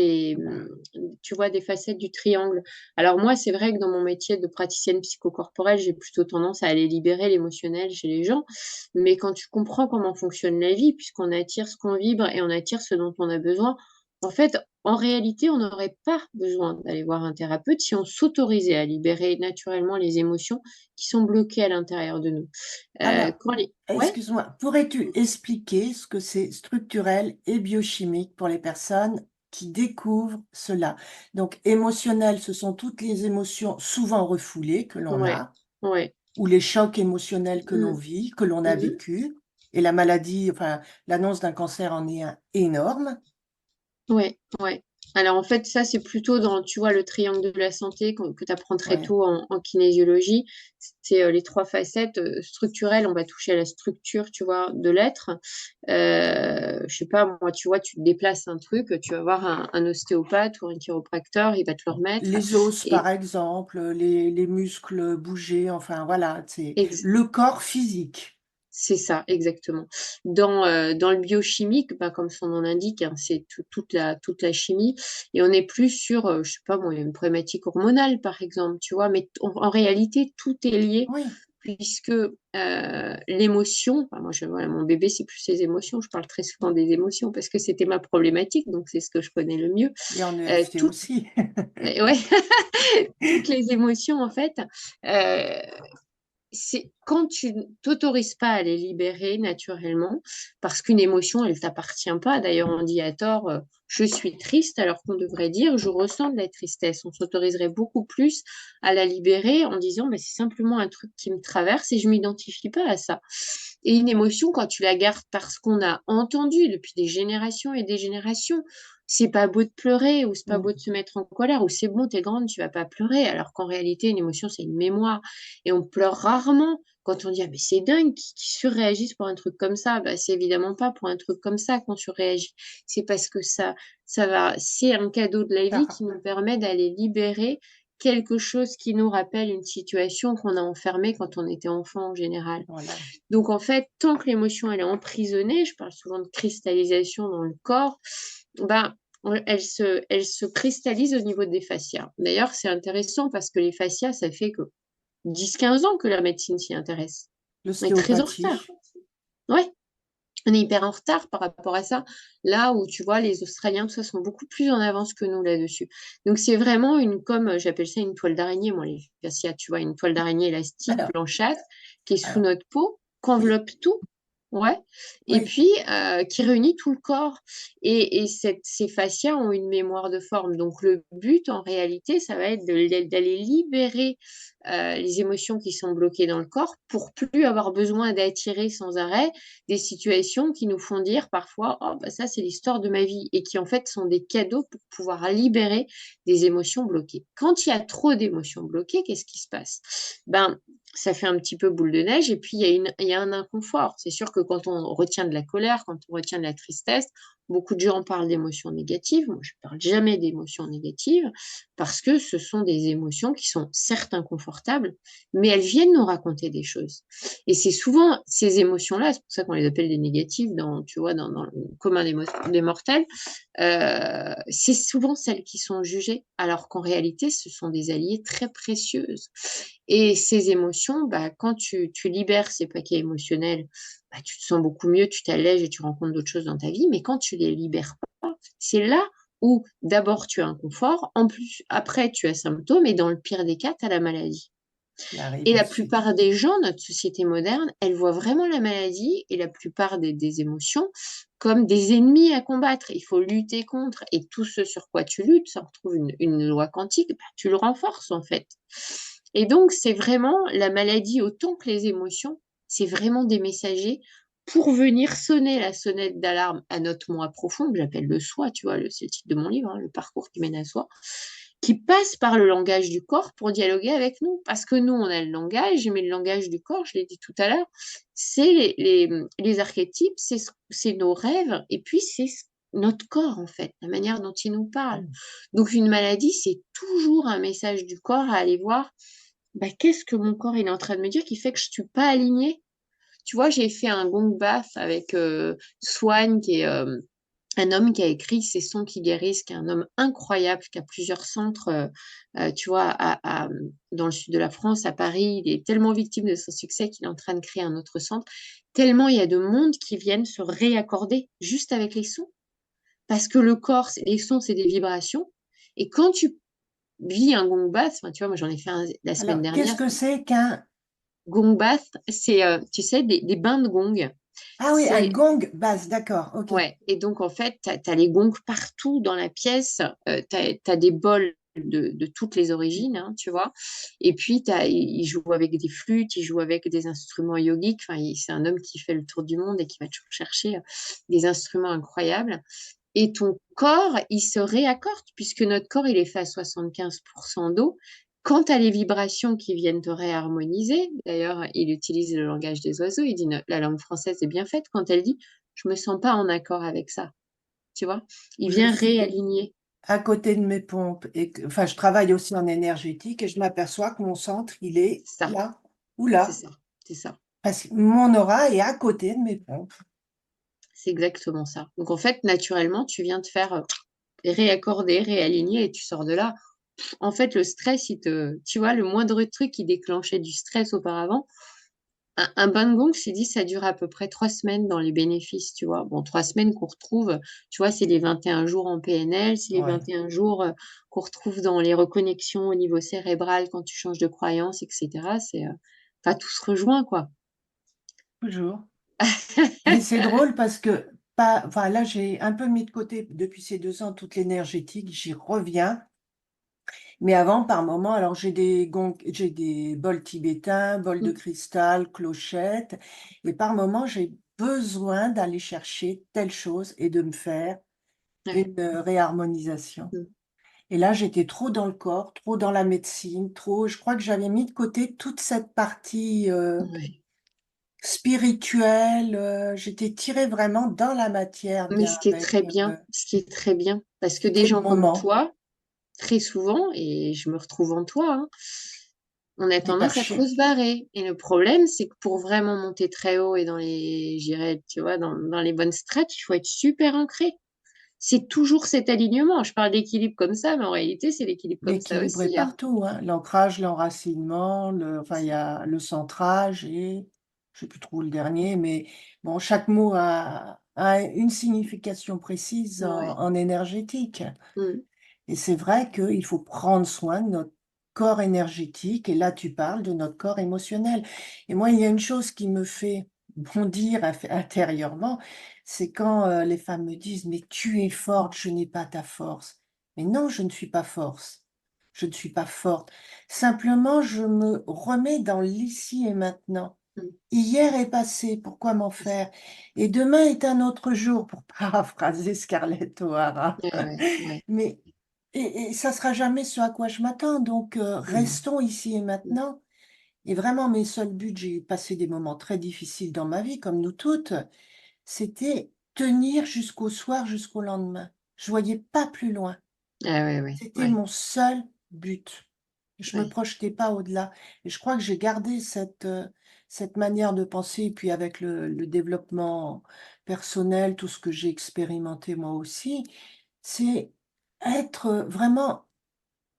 tu vois, des facettes du triangle. Alors moi, c'est vrai que dans mon métier de praticienne psychocorporelle, j'ai plutôt tendance à aller libérer l'émotionnel chez les gens. Mais quand tu comprends comment fonctionne la vie, puisqu'on attire ce qu'on vibre et on attire ce dont on a besoin, en fait, en réalité, on n'aurait pas besoin d'aller voir un thérapeute si on s'autorisait à libérer naturellement les émotions qui sont bloquées à l'intérieur de nous. alors, Quand les Ouais? excuse-moi, pourrais-tu expliquer ce que c'est structurel et biochimique pour les personnes qui découvrent cela? Donc, émotionnel, ce sont toutes les émotions souvent refoulées que l'on Ouais, a, ouais. ou les chocs émotionnels que l'on Mmh. vit, que l'on a Mmh. vécu, et la maladie, enfin, l'annonce d'un cancer en est un énorme. Ouais, ouais. Alors en fait, ça, c'est plutôt dans, tu vois, le triangle de la santé que tu apprends très Ouais. tôt en kinésiologie. C'est les trois facettes structurelles. On va toucher à la structure, tu vois, de l'être. Je sais pas, moi, tu vois, tu te déplaces un truc, tu vas voir un ostéopathe ou un chiropracteur, il va te le remettre. Les os, par Et exemple, les muscles bouger, enfin voilà, c'est ex- le corps physique. C'est ça, exactement. Dans le biochimique, bah, comme son nom l'indique, hein, c'est toute la chimie et on est plus sur, je sais pas moi, une problématique hormonale, par exemple, tu vois? Mais en réalité, tout est lié Oui, puisque, l'émotion, enfin moi je voilà, mon bébé, c'est plus ses émotions. Je parle très souvent des émotions parce que c'était ma problématique, donc c'est ce que je connais le mieux. et en Heu, EFT toutes aussi. Ouais, toutes les émotions en fait, heu c'est quand tu ne t'autorises pas à les libérer naturellement, parce qu'une émotion, elle t'appartient pas. D'ailleurs, on dit à tort, «Je suis triste», alors qu'on devrait dire: «Je ressens de la tristesse». On s'autoriserait beaucoup plus à la libérer en disant: «Bah, c'est simplement un truc qui me traverse et je m'identifie pas à ça». Et une émotion, quand tu la gardes parce qu'on a entendu depuis des générations et des générations: «C'est pas beau de pleurer» ou «C'est pas beau Mm. de se mettre en colère» ou «C'est bon, tu es grande, tu vas pas pleurer», alors qu'en réalité, une émotion, c'est une mémoire et on pleure rarement quand on dit: «Ah mais c'est dingue, qui surréagissent pour un truc comme ça». Bah, c'est évidemment pas pour un truc comme ça qu'on surréagit. C'est parce que c'est un cadeau de la vie qui nous permet d'aller libérer quelque chose qui nous rappelle une situation qu'on a enfermée quand on était enfant en général. Voilà. Donc en fait, tant que l'émotion elle est emprisonnée, je parle souvent de cristallisation dans le corps, ben, elle se cristallise au niveau des fascias. D'ailleurs, c'est intéressant parce que les fascias, ça fait que 10-15 ans que la médecine s'y intéresse. On est très en retard. L'ostéopathie. Ouais, on est hyper en retard par rapport à ça. Là où tu vois, les Australiens, tout ça, sont beaucoup plus en avance que nous là-dessus. Donc c'est vraiment comme j'appelle ça une toile d'araignée, moi, les fascias, tu vois, une toile d'araignée élastique, Alors, blanchâtre, qui est sous alors, notre peau, oui, qu'enveloppe tout. Ouais, et Oui, puis qui réunit tout le corps. Ces fascias ont une mémoire de forme. Donc le but, en réalité, ça va être d'aller libérer les émotions qui sont bloquées dans le corps pour plus avoir besoin d'attirer sans arrêt des situations qui nous font dire parfois, oh, bah, ça, c'est l'histoire de ma vie, et qui en fait sont des cadeaux pour pouvoir libérer des émotions bloquées. Quand il y a trop d'émotions bloquées, qu'est-ce qui se passe? Ben, ça fait un petit peu boule de neige et puis il y a un inconfort. C'est sûr que quand on retient de la colère, quand on retient de la tristesse, beaucoup de gens parlent d'émotions négatives. Moi, je ne parle jamais d'émotions négatives parce que ce sont des émotions qui sont certes inconfortables, mais elles viennent nous raconter des choses. Et c'est souvent ces émotions-là, c'est pour ça qu'on les appelle des négatives, tu vois, dans le commun des mortels, c'est souvent celles qui sont jugées, alors qu'en réalité, ce sont des alliés très précieuses. Et ces émotions, bah, quand tu libères ces paquets émotionnels, bah, tu te sens beaucoup mieux, tu t'allèges et tu rencontres d'autres choses dans ta vie. Mais quand tu les libères pas, c'est là où d'abord tu as un confort, en plus, après tu as symptômes, et dans le pire des cas, tu as la maladie. qui Et arrive la ensuite. plupart des gens, notre société moderne, elle voit vraiment la maladie et la plupart des émotions comme des ennemis à combattre. Il faut lutter contre. Et tout ce sur quoi tu luttes, ça retrouve une loi quantique, bah, tu le renforces en fait. Et donc, c'est vraiment la maladie autant que les émotions, c'est vraiment des messagers pour venir sonner la sonnette d'alarme à notre moi profond, que j'appelle le soi, tu vois, c'est le titre de mon livre, hein, le parcours qui mène à soi, qui passe par le langage du corps pour dialoguer avec nous. Parce que nous, on a le langage, mais le langage du corps, je l'ai dit tout à l'heure, c'est les archétypes, c'est nos rêves, et puis c'est notre corps, en fait, la manière dont il nous parle. Donc, une maladie, c'est toujours un message du corps à aller voir, bah, qu'est-ce que mon corps il est en train de me dire qui fait que je ne suis pas alignée. Tu vois, j'ai fait un gong bath avec Swan, qui est un homme qui a écrit Ces sons qui guérissent, qui est un homme incroyable, qui a plusieurs centres, tu vois, dans le sud de la France, à Paris. Il est tellement victime de son succès qu'il est en train de créer un autre centre. Tellement il y a de monde qui viennent se réaccorder juste avec les sons. Parce que le corps, les sons, c'est des vibrations. Et quand tu vis un gong bath, enfin, tu vois, moi j'en ai fait un la semaine Alors, qu'est-ce dernière. que c'est qu'un... Gong bath, c'est, tu sais, des bains de gong. Ah oui, un C'est gong basse, d'accord, ok. Ouais, et donc en fait, tu as, les gongs partout dans la pièce, tu as, des bols de toutes les origines, hein, tu vois. Et puis, il joue avec des flûtes, il joue avec des instruments yogiques. Enfin, c'est un homme qui fait le tour du monde et qui va toujours chercher des instruments incroyables. Et ton corps, il se réaccorde, puisque notre corps, il est fait à 75% d'eau. Quand tu as les vibrations qui viennent te réharmoniser, d'ailleurs, il utilise le langage des oiseaux, il dit la langue française est bien faite quand elle dit je me sens pas en accord avec ça, tu vois. Il Je vient suis réaligner à côté de mes pompes et enfin, je travaille aussi en énergétique et je m'aperçois que mon centre, il est ça, là ou c'est là. ça, c'est ça. Parce que mon aura est à côté de mes pompes. C'est exactement ça. Donc en fait, naturellement, tu viens te faire réaccorder, réaligner et tu sors de là. En fait, le stress, tu vois, le moindre truc qui déclenchait du stress auparavant, un bain de gong, c'est dit, ça dure à peu près 3 semaines dans les bénéfices, tu vois. Bon, 3 semaines qu'on retrouve, tu vois, c'est les 21 jours en PNL, c'est les Ouais, 21 jours qu'on retrouve dans les reconnexions au niveau cérébral quand tu changes de croyance, etc. Enfin, tout se rejoint, quoi. toujours. Et c'est drôle parce que pas, enfin, là, j'ai un peu mis de côté depuis ces 2 ans toute l'énergétique, j'y reviens. Mais avant, par moment, alors j'ai des gongs, j'ai des bols tibétains, bols de Mm. cristal, clochettes, et par moment, j'ai besoin d'aller chercher telle chose et de me faire Ouais. une réharmonisation. Mm. Et là, j'étais trop dans le corps, trop dans la médecine, trop. Je crois que j'avais mis de côté toute cette partie Ouais. spirituelle. J'étais tirée vraiment dans la matière, Mais bien ce qui est très avec. bien, ce qui est très bien, parce que des C'était le gens comme moment. toi, très souvent, et je me retrouve en toi, hein, on a On est tendance à trop perché. se barrer. Et le problème, c'est que pour vraiment monter très haut et j'irais, tu vois, dans les bonnes strates, il faut être super ancré. C'est toujours cet alignement. Je parle d'équilibre comme ça, mais en réalité, c'est l'équilibre comme ça L'équilibre est aussi, hein. partout, hein. L'ancrage, l'enracinement, enfin, il y a le centrage et je sais plus trop le dernier, mais bon, chaque mot a une signification précise Ouais. en énergétique. Mm. Et c'est vrai qu'il faut prendre soin de notre corps énergétique. Et là, tu parles de notre corps émotionnel. Et moi, il y a une chose qui me fait bondir intérieurement, c'est quand, les femmes me disent: «Mais tu es forte, je n'ai pas ta force». Mais non, je ne suis pas force. Je ne suis pas forte. Simplement, je me remets dans l'ici et maintenant. Mmh. Hier est passé, pourquoi m'en faire? Et demain est un autre jour, pour paraphraser Scarlett O'Hara. Ouais, ouais, ouais. Mais ça sera jamais ce à quoi je m'attends, donc Mmh. restons ici et Mmh. maintenant. Et vraiment mes seuls buts, j'ai passé des moments très difficiles dans ma vie, comme nous toutes, c'était tenir jusqu'au soir, jusqu'au lendemain. Je voyais pas plus loin. Ah ouais, ouais, C'était ouais, mon seul but. Je me ouais. projetais pas au-delà et je crois que j'ai gardé cette manière de penser et puis avec le développement personnel, tout ce que j'ai expérimenté moi aussi, c'est vraiment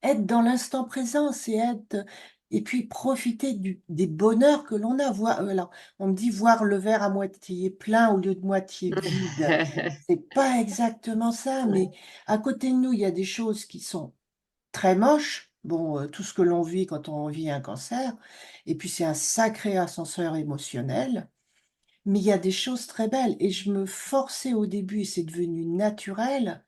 être dans l'instant présent, c'est être et puis profiter des bonheurs que l'on a. Alors, on me dit: «Voir le verre à moitié plein au lieu de moitié vide». C'est pas exactement ça, mais Ouais. à côté de nous, il y a des choses qui sont très moches. Bon, tout ce que l'on vit quand on vit un cancer et puis c'est un sacré ascenseur émotionnel, mais il y a des choses très belles et je me forçais au début et c'est devenu naturel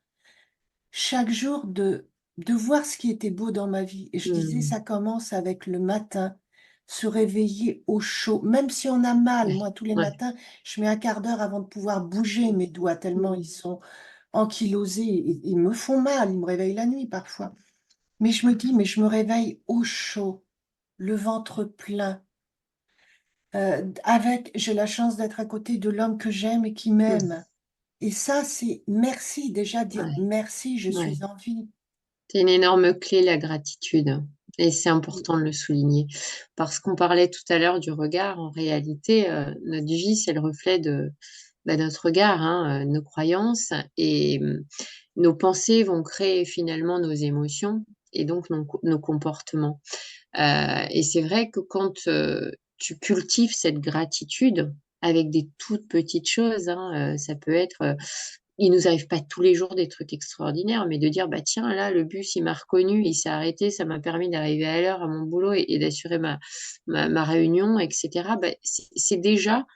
chaque jour de voir ce qui était beau dans ma vie et je disais: Mmh. «Ça commence avec le matin, se réveiller au chaud». Même si on a mal, Ouais, moi tous les ouais. matins, je mets un quart d'heure avant de pouvoir bouger mes doigts tellement ils Mmh. sont ankylosés et ils me font mal, ils me réveillent la nuit parfois. Mais je me dis: «Mais je me réveille au chaud, le ventre plein, avec j'ai la chance d'être à côté de l'homme que j'aime et qui Mmh. m'aime». Et ça, c'est merci, déjà dire: Ouais, «Merci, je ouais. suis en vie». C'est une énorme clé, la gratitude, et c'est Mmh. important de le souligner. Parce qu'on parlait tout à l'heure du regard, en réalité, notre vie, c'est le reflet de, bah, notre regard, hein, nos croyances et nos pensées vont créer finalement nos émotions et donc nos comportements. Et c'est vrai que quand, tu cultives cette gratitude avec des toutes petites choses, hein, ça peut être, il nous arrive pas tous les jours des trucs extraordinaires, mais de dire: «Bah, tiens, là, le bus, il m'a reconnu, il s'est arrêté, ça m'a permis d'arriver à l'heure à mon boulot et d'assurer ma réunion» et cetera. Bah, c'est déjà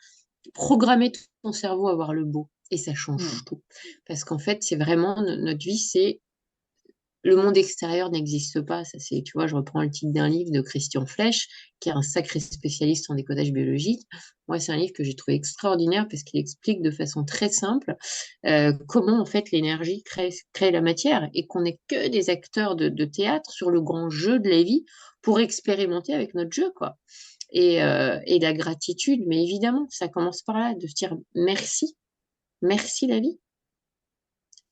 programmer ton cerveau à voir le beau et ça Mmh. change tout. Parce qu'en fait, c'est vraiment notre vie, c'est le monde extérieur n'existe pas. Ça, c'est, tu vois, je reprends le titre d'un livre de Christian Flech, qui est un sacré spécialiste en décodage biologique. Moi, c'est un livre que j'ai trouvé extraordinaire parce qu'il explique de façon très simple comment en fait l'énergie crée la matière et qu'on n'est que des acteurs de théâtre sur le grand jeu de la vie pour expérimenter avec notre jeu, quoi. Et la gratitude, mais évidemment, ça commence par là, de se dire merci, merci la vie.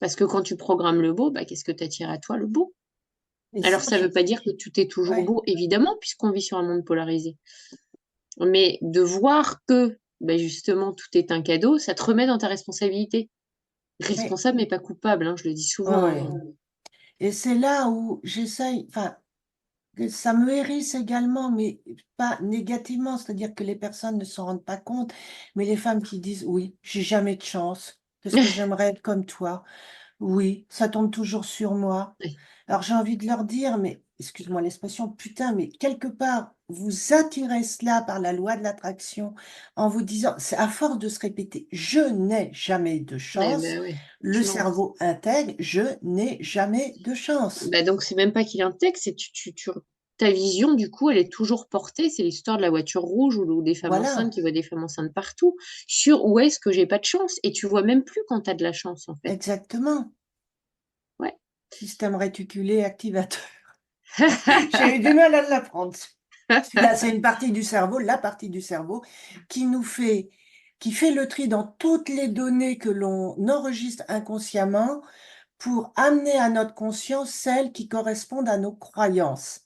Parce que quand tu programmes le beau, bah, qu'est-ce que tu attires à toi? Le beau. Et Alors ça, ça veut pas dire que tout est toujours ouais, beau, évidemment, puisqu'on vit sur un monde polarisé. Mais de voir que, beh, justement tout est un cadeau, ça te remet dans ta responsabilité. mais Responsable mais pas coupable, hein, je le dis souvent, ouais, hein. et c'est là où j'essaye enfin, que ça me hérisse également, mais pas négativement, c'est-à-dire que les personnes ne s'en rendent pas compte, mais les femmes qui disent: «Oui, j'ai jamais de chance. Qu'est-ce que j'aimerais être comme toi. Oui, ça tombe toujours sur moi». Ouais, Alors j'ai envie de leur dire, mais excuse-moi l'expression, putain, mais quelque part, vous attirez cela par la loi de l'attraction en vous disant, c'est à force de se répéter, je n'ai jamais de ouais, chance, bah, ouais, le tu lances. cerveau intègre, je n'ai jamais de chance. Bah, donc c'est même pas qu'il intègre, c'est tu ta vision du coup, elle est toujours portée, c'est l'histoire de la voiture rouge ou des femmes enceintes Voilà, qui voient des femmes enceintes partout, sur où est-ce que j'ai pas de chance et tu vois même plus quand tu as de la chance, en fait. exactement. Ouais. Système réticulé activateur. J'ai eu du mal à l'apprendre. Celui-là, c'est une partie du cerveau, la partie du cerveau qui nous fait qui fait le tri dans toutes les données que l'on enregistre inconsciemment pour amener à notre conscience celles qui correspondent à nos croyances.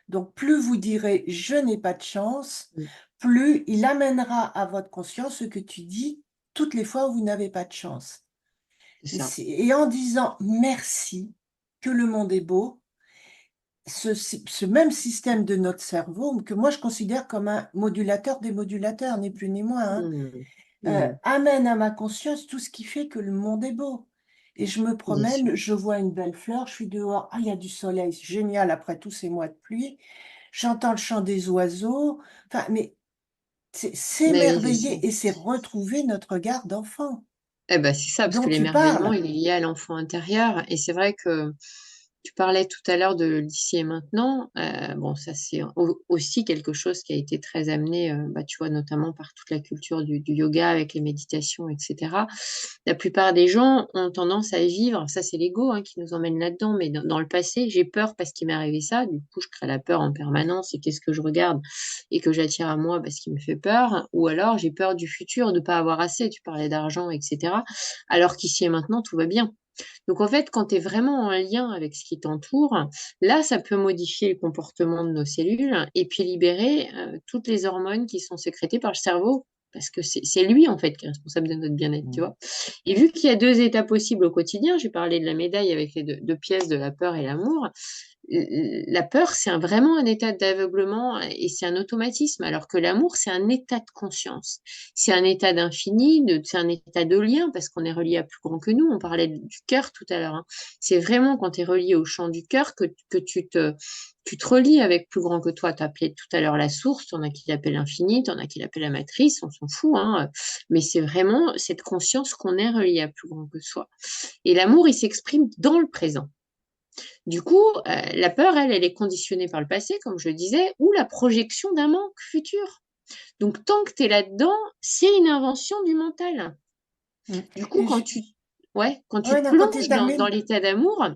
Donc plus vous direz: «Je n'ai pas de chance», Mmh, plus il amènera à votre conscience ce que tu dis toutes les fois où vous n'avez pas de chance. c'est Et ça. en disant: «Merci, que le monde est beau», ce même système de notre cerveau, que moi je considère comme un modulateur des modulateurs, ni plus ni moins, hein, Mmh. Mmh. amène à ma conscience tout ce qui fait que le monde est beau. Et je me Bien sûr. promène, je vois une belle fleur, je suis dehors, ah, il y a du soleil, c'est génial après tous ces mois de pluie. J'entends le chant des oiseaux, enfin, mais C'est Mais oui, je sais. s'émerveiller et c'est retrouver notre regard d'enfant Eh ben, c'est ça, parce dont que tu l'émerveillement, parles. il est lié à l'enfant intérieur. Et c'est vrai que tu parlais tout à l'heure de d'ici et maintenant. Bon, ça, c'est aussi quelque chose qui a été très amené, bah, tu vois, notamment par toute la culture du yoga avec les méditations, etc. La plupart des gens ont tendance à vivre, ça c'est l'ego hein, qui nous emmène là-dedans, mais dans le passé, j'ai peur parce qu'il m'est arrivé ça, du coup je crée la peur en permanence et qu'est-ce que je regarde et que j'attire à moi parce qu'il me fait peur, ou alors j'ai peur du futur, de ne pas avoir assez, tu parlais d'argent, etc. Alors qu'ici et maintenant, tout va bien. Donc en fait, quand tu es vraiment en lien avec ce qui t'entoure, là, ça peut modifier le comportement de nos cellules et puis libérer toutes les hormones qui sont sécrétées par le cerveau. Parce que c'est lui, en fait, qui est responsable de notre bien-être, tu Mm. vois. Et vu qu'il y a deux états possibles au quotidien, j'ai parlé de la médaille avec les deux pièces de la peur et l'amour, la peur, c'est vraiment un état d'aveuglement et c'est un automatisme, alors que l'amour, c'est un état de conscience. C'est un état d'infini, c'est un état de lien, parce qu'on est relié à plus grand que nous. On parlait du cœur tout à l'heure. Hein. C'est vraiment quand tu es relié au champ du cœur que tu te relies avec plus grand que toi. Tu as appelé tout à l'heure la source, tu en as qui l'appellent l'infini, tu en as qui l'appellent la matrice, on s'en fout. Hein. Mais c'est vraiment cette conscience qu'on est relié à plus grand que soi. Et l'amour, il s'exprime dans le présent. Du coup, la peur, elle est conditionnée par le passé, comme je le disais, ou la projection d'un manque futur. Donc, tant que tu es là-dedans, c'est une invention du mental. Mm. Du coup, Et ouais, quand tu ouais, te non, quand tu plonges dans termines, l'état d'amour,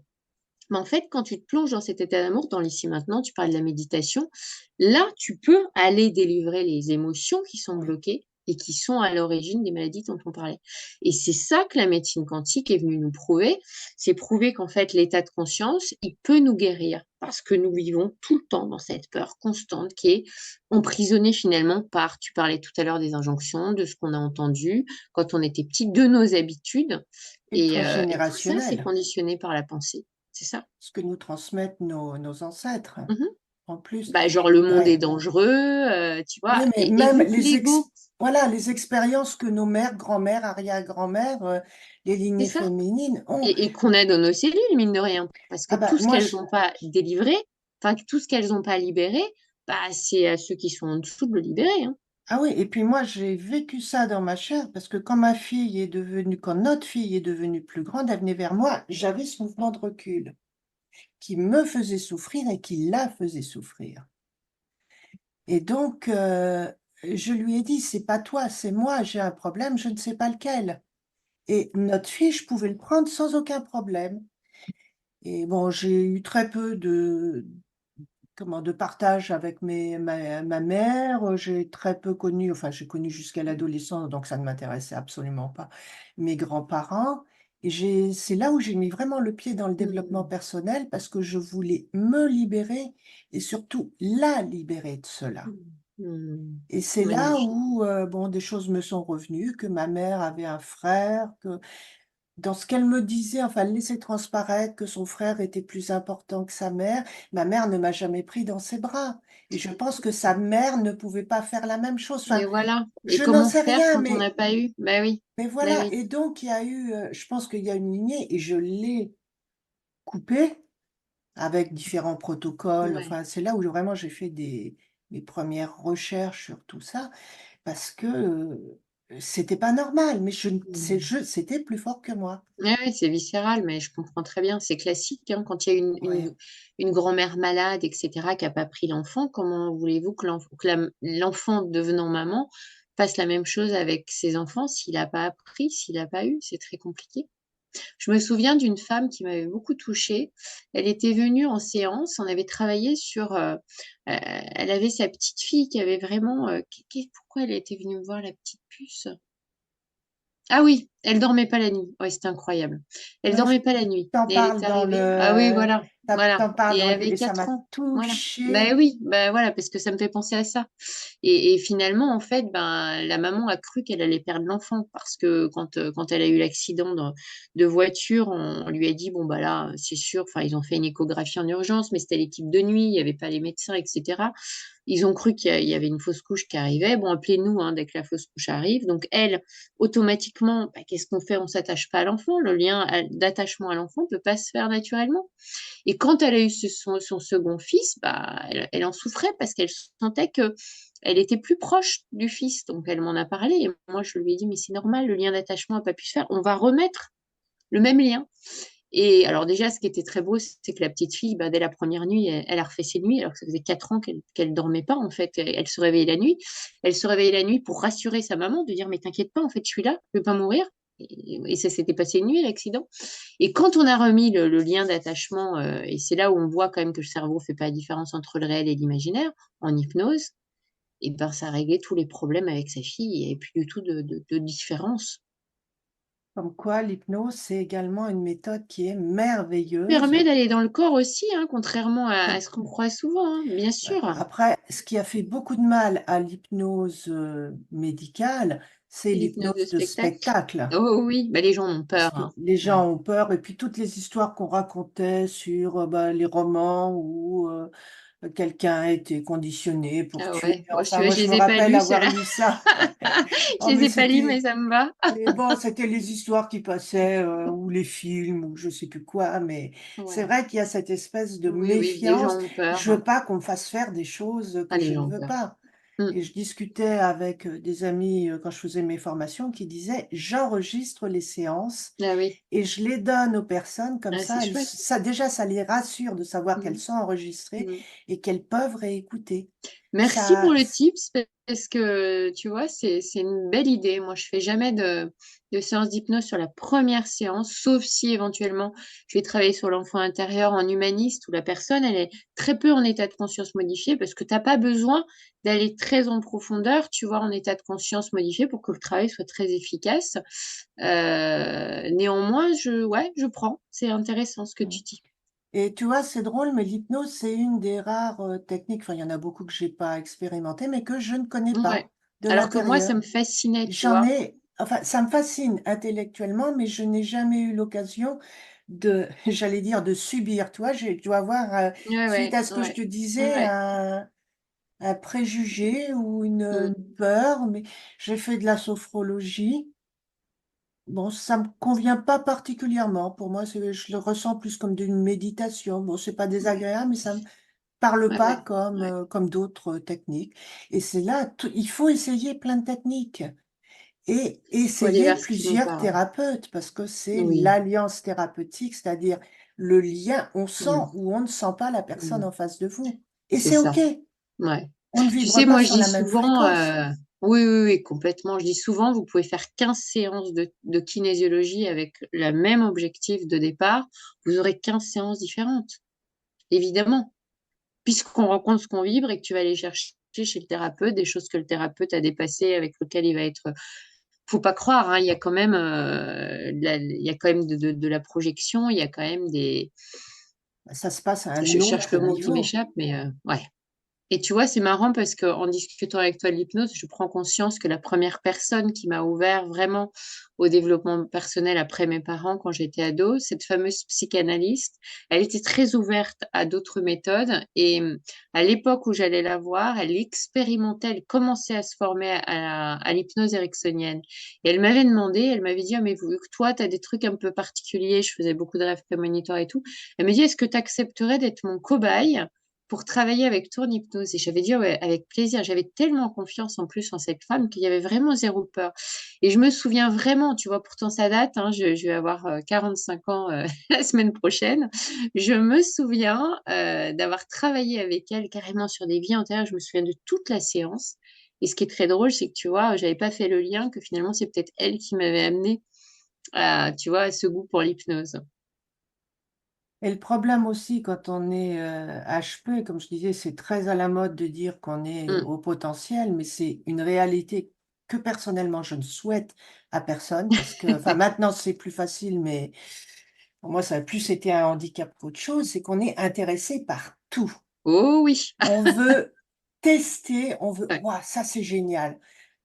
mais en fait, quand tu te plonges dans cet état d'amour, dans l'ici maintenant, tu parles de la méditation, là, tu peux aller délivrer les émotions qui sont ouais. bloquées et qui sont à l'origine des maladies dont on parlait. Et c'est ça que la médecine quantique est venue nous prouver, c'est prouver qu'en fait, l'état de conscience, il peut nous guérir parce que nous vivons tout le temps dans cette peur constante qui est emprisonnée finalement par, tu parlais tout à l'heure des injonctions, de ce qu'on a entendu quand on était petit, de nos habitudes. Et tout ça, c'est Ultra-générationnel, conditionné par la pensée. C'est ça. ce que nous transmettent nos ancêtres, Mhm. en plus. Bah, genre, le monde est Ouais. dangereux, tu vois. Oui, mais Et même vu que l'ego, voilà, les expériences que nos mères, grand-mères, arrière-grand-mères, les c'est lignées ça, féminines ont. et qu'on a dans nos cellules, mine de rien, parce que Ah bah tout ce moi, qu'elles n'ont pas délivré, enfin, tout ce qu'elles n'ont pas libéré, bah, c'est à ceux qui sont en dessous de le libérer. Hein. ah oui, et puis moi j'ai vécu ça dans ma chair parce que quand notre fille est devenue plus grande, elle venait vers moi, j'avais ce mouvement de recul qui me faisait souffrir et qui la faisait souffrir. Et donc je lui ai dit, c'est pas toi, c'est moi, j'ai un problème, je ne sais pas lequel. Et notre fille, je pouvais le prendre sans aucun problème. Et bon, j'ai eu très peu de partage avec ma mère. J'ai très peu connu, enfin, j'ai connu jusqu'à l'adolescence, donc ça ne m'intéressait absolument pas, mes grands-parents. Et c'est là où j'ai mis vraiment le pied dans le développement Mm. personnel parce que je voulais me libérer et surtout la libérer de cela. Mm. Et c'est là Magnifique. où bon, des choses me sont revenues, que ma mère avait un frère, que dans ce qu'elle me disait, enfin, elle laissait transparaître que son frère était plus important que sa mère. Ma mère ne m'a jamais pris dans ses bras. Et je pense que sa mère ne pouvait pas faire la même chose. Enfin, Et voilà. Et je n'en comment sais faire rien, quand on n'a pas eu? Bah oui, mais bah voilà. oui. Et donc, il y a eu, je pense qu'il y a une lignée et je l'ai coupée avec différents protocoles. Ouais. Enfin, c'est là où vraiment j'ai fait mes premières recherches sur tout ça parce que c'était pas normal, mais Mm. c'était plus fort que moi. Ouais, ouais, c'est viscéral, mais je comprends très bien. C'est classique, hein, quand il y a Ouais. une grand-mère malade, etc., qui n'a pas pris l'enfant, comment voulez-vous que l'enfant devenant maman fasse la même chose avec ses enfants s'il n'a pas appris, s'il n'a pas eu? C'est très compliqué. Je me souviens d'une femme qui m'avait beaucoup touchée. Elle était venue en séance, on avait travaillé sur... elle avait sa petite fille qui avait vraiment... pourquoi elle était venue me voir, la petite puce? Ah oui, elle dormait pas la nuit. Ouais, c'était incroyable. Elle Non, dormait pas la nuit. t'en Et elle est parles arrivée. Ah oui, voilà. Voilà. t'en parles Et dans elle le livre avait et ça 4 m'a ans. Voilà. Ben touchée. oui, ben voilà, parce que ça me fait penser à ça. Et finalement, en fait, ben, la maman a cru qu'elle allait perdre l'enfant parce que quand elle a eu l'accident de voiture, on lui a dit, bon, bah là, c'est sûr, enfin, ils ont fait une échographie en urgence, mais c'était l'équipe de nuit, il n'y avait pas les médecins, etc. Ils ont cru qu'il y avait une fausse couche qui arrivait. Bon, appelez-nous hein, dès que la fausse couche arrive. Donc, elle, automatiquement, bah, qu'est-ce qu'on fait? On s'attache pas à l'enfant. Le lien d'attachement à l'enfant peut pas se faire naturellement. Et quand elle a eu son second fils, bah, elle en souffrait parce qu'elle sentait que elle était plus proche du fils. Donc, elle m'en a parlé. Et moi, je lui ai dit, mais c'est normal, le lien d'attachement n'a pas pu se faire. On va remettre le même lien. Et alors déjà, ce qui était très beau, c'est que la petite fille, bah, dès la première nuit, elle a refait ses nuits, alors que ça faisait 4 ans qu'elle dormait pas, en fait. Elle se réveillait la nuit. Elle se réveillait la nuit pour rassurer sa maman, de dire, mais t'inquiète pas, en fait, je suis là, je vais pas mourir. Et ça s'était passé une nuit, l'accident. Et quand on a remis le lien d'attachement, et c'est là où on voit quand même que le cerveau fait pas la différence entre le réel et l'imaginaire, en hypnose, et ben ça a réglé tous les problèmes avec sa fille. Il n'y avait plus du tout de différence. Comme quoi, l'hypnose, c'est également une méthode qui est merveilleuse. Permet d'aller dans le corps aussi, hein, contrairement à ce qu'on croit souvent, hein, bien Ouais. sûr. Après, ce qui a fait beaucoup de mal à l'hypnose médicale, c'est L'hypnose de l'hypnose de spectacle. spectacle. Oh oui, bah, les gens ont Parce peur, que hein. les Ouais. gens ont peur, et puis toutes les histoires qu'on racontait sur bah, les romans où quelqu'un a été conditionné pour Ah tuer. ouais, oh, Enfin, moi, je je me les ai pas rappelle lus, avoir ceux-là. lu ça. Je Oh, les mais ai pas lus, mais c'était. ça me va. Mais bon, c'était les histoires qui passaient, ou les films, ou je sais plus quoi, mais c'est Ouais. vrai qu'il y a cette espèce de Oui, oui, les méfiance. gens ont Je peur. veux pas qu'on me fasse faire des choses Ah, que les je gens ne ont veux peur. pas. Mm. Et je discutais avec des amis quand je faisais mes formations qui disaient, j'enregistre les séances Ah oui, et je les donne aux personnes comme ah, c'est ça, chouette. ça déjà, ça les rassure de savoir qu'elles Mm. sont enregistrées Mm. et qu'elles peuvent réécouter. Merci pour Ça, le tips parce que tu vois, c'est une belle idée. Moi, je fais jamais de séance d'hypnose sur la première séance, sauf si éventuellement je vais travailler sur l'enfant intérieur en humaniste où la personne, elle est très peu en état de conscience modifié parce que tu n'as pas besoin d'aller très en profondeur, tu vois, en état de conscience modifié pour que le travail soit très efficace. Néanmoins, ouais, je prends. C'est intéressant ce que tu dis. et tu vois, c'est drôle, mais l'hypnose, c'est une des rares techniques, enfin, il y en a beaucoup que j'ai pas expérimenté, mais que je ne connais Ouais. pas de Alors que moi, ça l'intérieur. me fascinait, tu J'en vois. ai, enfin, ça me fascine intellectuellement, mais je n'ai jamais eu l'occasion de, j'allais dire, de subir. Toi, je dois avoir, Ouais, suite ouais, à ce que je ouais. te disais, Ouais. un préjugé ou Mm. une peur, mais j'ai fait de la sophrologie. Bon, ça me convient pas particulièrement. Pour moi, je le ressens plus comme d'une méditation. Bon, c'est pas Ouais, désagréable, mais ça me parle ouais, pas ouais, comme, ouais. comme d'autres techniques. Et c'est là, il faut essayer plein de techniques et Faut aller essayer vers ce qui nous plusieurs parle. thérapeutes parce que c'est Oui. l'alliance thérapeutique, c'est-à-dire le lien, on sent Mm. ou on ne sent pas la personne Mm. en face de vous. Et C'est c'est OK. ça. Ouais. On ne Tu vibre sais, pas moi, je sur dis la même souvent, fréquence. oui, oui, oui, complètement. Je dis souvent, vous pouvez faire 15 séances de kinésiologie avec le même objectif de départ. Vous aurez 15 séances différentes, évidemment. Puisqu'on rencontre ce qu'on vibre et que tu vas aller chercher chez le thérapeute des choses que le thérapeute a dépassées, avec lesquelles il va être. Faut pas croire, hein, il y a quand même, il y a quand même de la projection, il y a quand même des. Ça se passe à Je un cherche autre le mot qui niveau. m'échappe, mais ouais. Et tu vois, c'est marrant parce qu'en discutant avec toi de l'hypnose, je prends conscience que la première personne qui m'a ouvert vraiment au développement personnel après mes parents, quand j'étais ado, cette fameuse psychanalyste, elle était très ouverte à d'autres méthodes. Et à l'époque où j'allais la voir, elle expérimentait, elle commençait à se former à l'hypnose ericksonienne. Et elle m'avait demandé, elle m'avait dit, ah, mais vu que toi, tu as des trucs un peu particuliers, je faisais beaucoup de rêves prémonitoires et tout, elle me dit, est-ce que tu accepterais d'être mon cobaye pour travailler avec toi en hypnose? Et j'avais dit, ouais, avec plaisir. J'avais tellement confiance en plus en cette femme qu'il y avait vraiment zéro peur. Et je me souviens vraiment, tu vois, pourtant ça date, hein, je vais avoir 45 ans la semaine prochaine. Je me souviens d'avoir travaillé avec elle carrément sur des vies antérieures. Je me souviens de toute la séance. Et ce qui est très drôle, c'est que tu vois, j'avais pas fait le lien que finalement c'est peut-être elle qui m'avait amené à, tu vois, à ce goût pour l'hypnose. Et le problème aussi, quand on est HP, comme je disais, c'est très à la mode de dire qu'on est Mm. au potentiel, mais c'est une réalité que personnellement je ne souhaite à personne parce que, enfin, maintenant c'est plus facile, mais pour moi ça a plus été un handicap qu'autre chose, c'est qu'on est intéressé par tout. Oh oui. On veut tester, on veut, Ouais. waouh, ça c'est génial.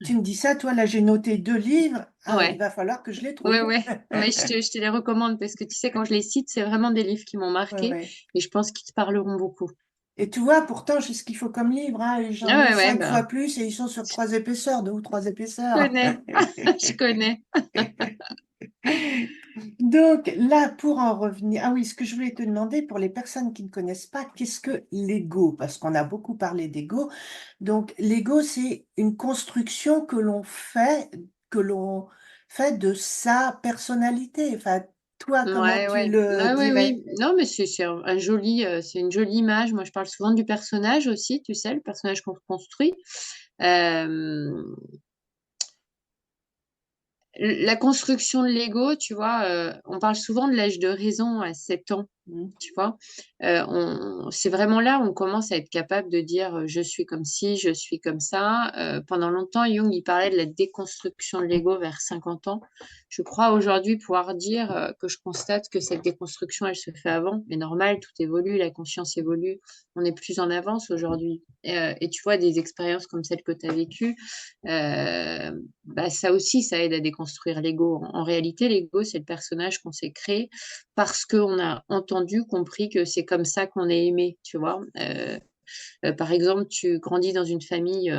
Tu me dis ça, toi, là j'ai noté 2 livres, ah, il Ouais. va falloir que je les Ouais, trouve. ouais. Mais je te les recommande parce que tu sais, quand je les cite, c'est vraiment des livres qui m'ont Ouais, marqué ouais. et je pense qu'ils te parleront beaucoup. Et tu vois, pourtant, j'ai ce qu'il faut comme livre, hein, et j'en ai Ah ouais, ouais, 5 bah, fois plus et ils sont sur 3 épaisseurs, 2 ou 3 je épaisseurs. connais, je connais. Donc là, pour en revenir, ah oui, ce que je voulais te demander pour les personnes qui ne connaissent pas, qu'est-ce que l'ego? Parce qu'on a beaucoup parlé d'ego. Donc l'ego, c'est une construction que l'on fait de sa personnalité. Enfin, toi, comment Ouais, tu ouais. le Ouais, ouais, dirais? oui. Non, mais c'est un joli, c'est une jolie image. Moi, je parle souvent du personnage aussi, tu sais, le personnage qu'on construit. Euh, La construction de l'ego, tu vois, on parle souvent de l'âge de raison à 7 ans, Mmh. tu vois. C'est vraiment là où on commence à être capable de dire je suis comme ci, je suis comme ça. Pendant longtemps, Jung, il parlait de la déconstruction de l'ego vers 50 ans. Je crois aujourd'hui pouvoir dire que je constate que cette déconstruction, elle se fait avant. Mais normal, tout évolue, la conscience évolue. On est plus en avance aujourd'hui. Et tu vois, des expériences comme celle que tu as vécue, euh, bah, ça aussi, ça aide à déconstruire l'ego. En réalité, l'ego, c'est le personnage qu'on s'est créé parce qu'on a entendu, compris que c'est comme ça qu'on est aimé, tu vois. Par exemple, tu grandis dans une famille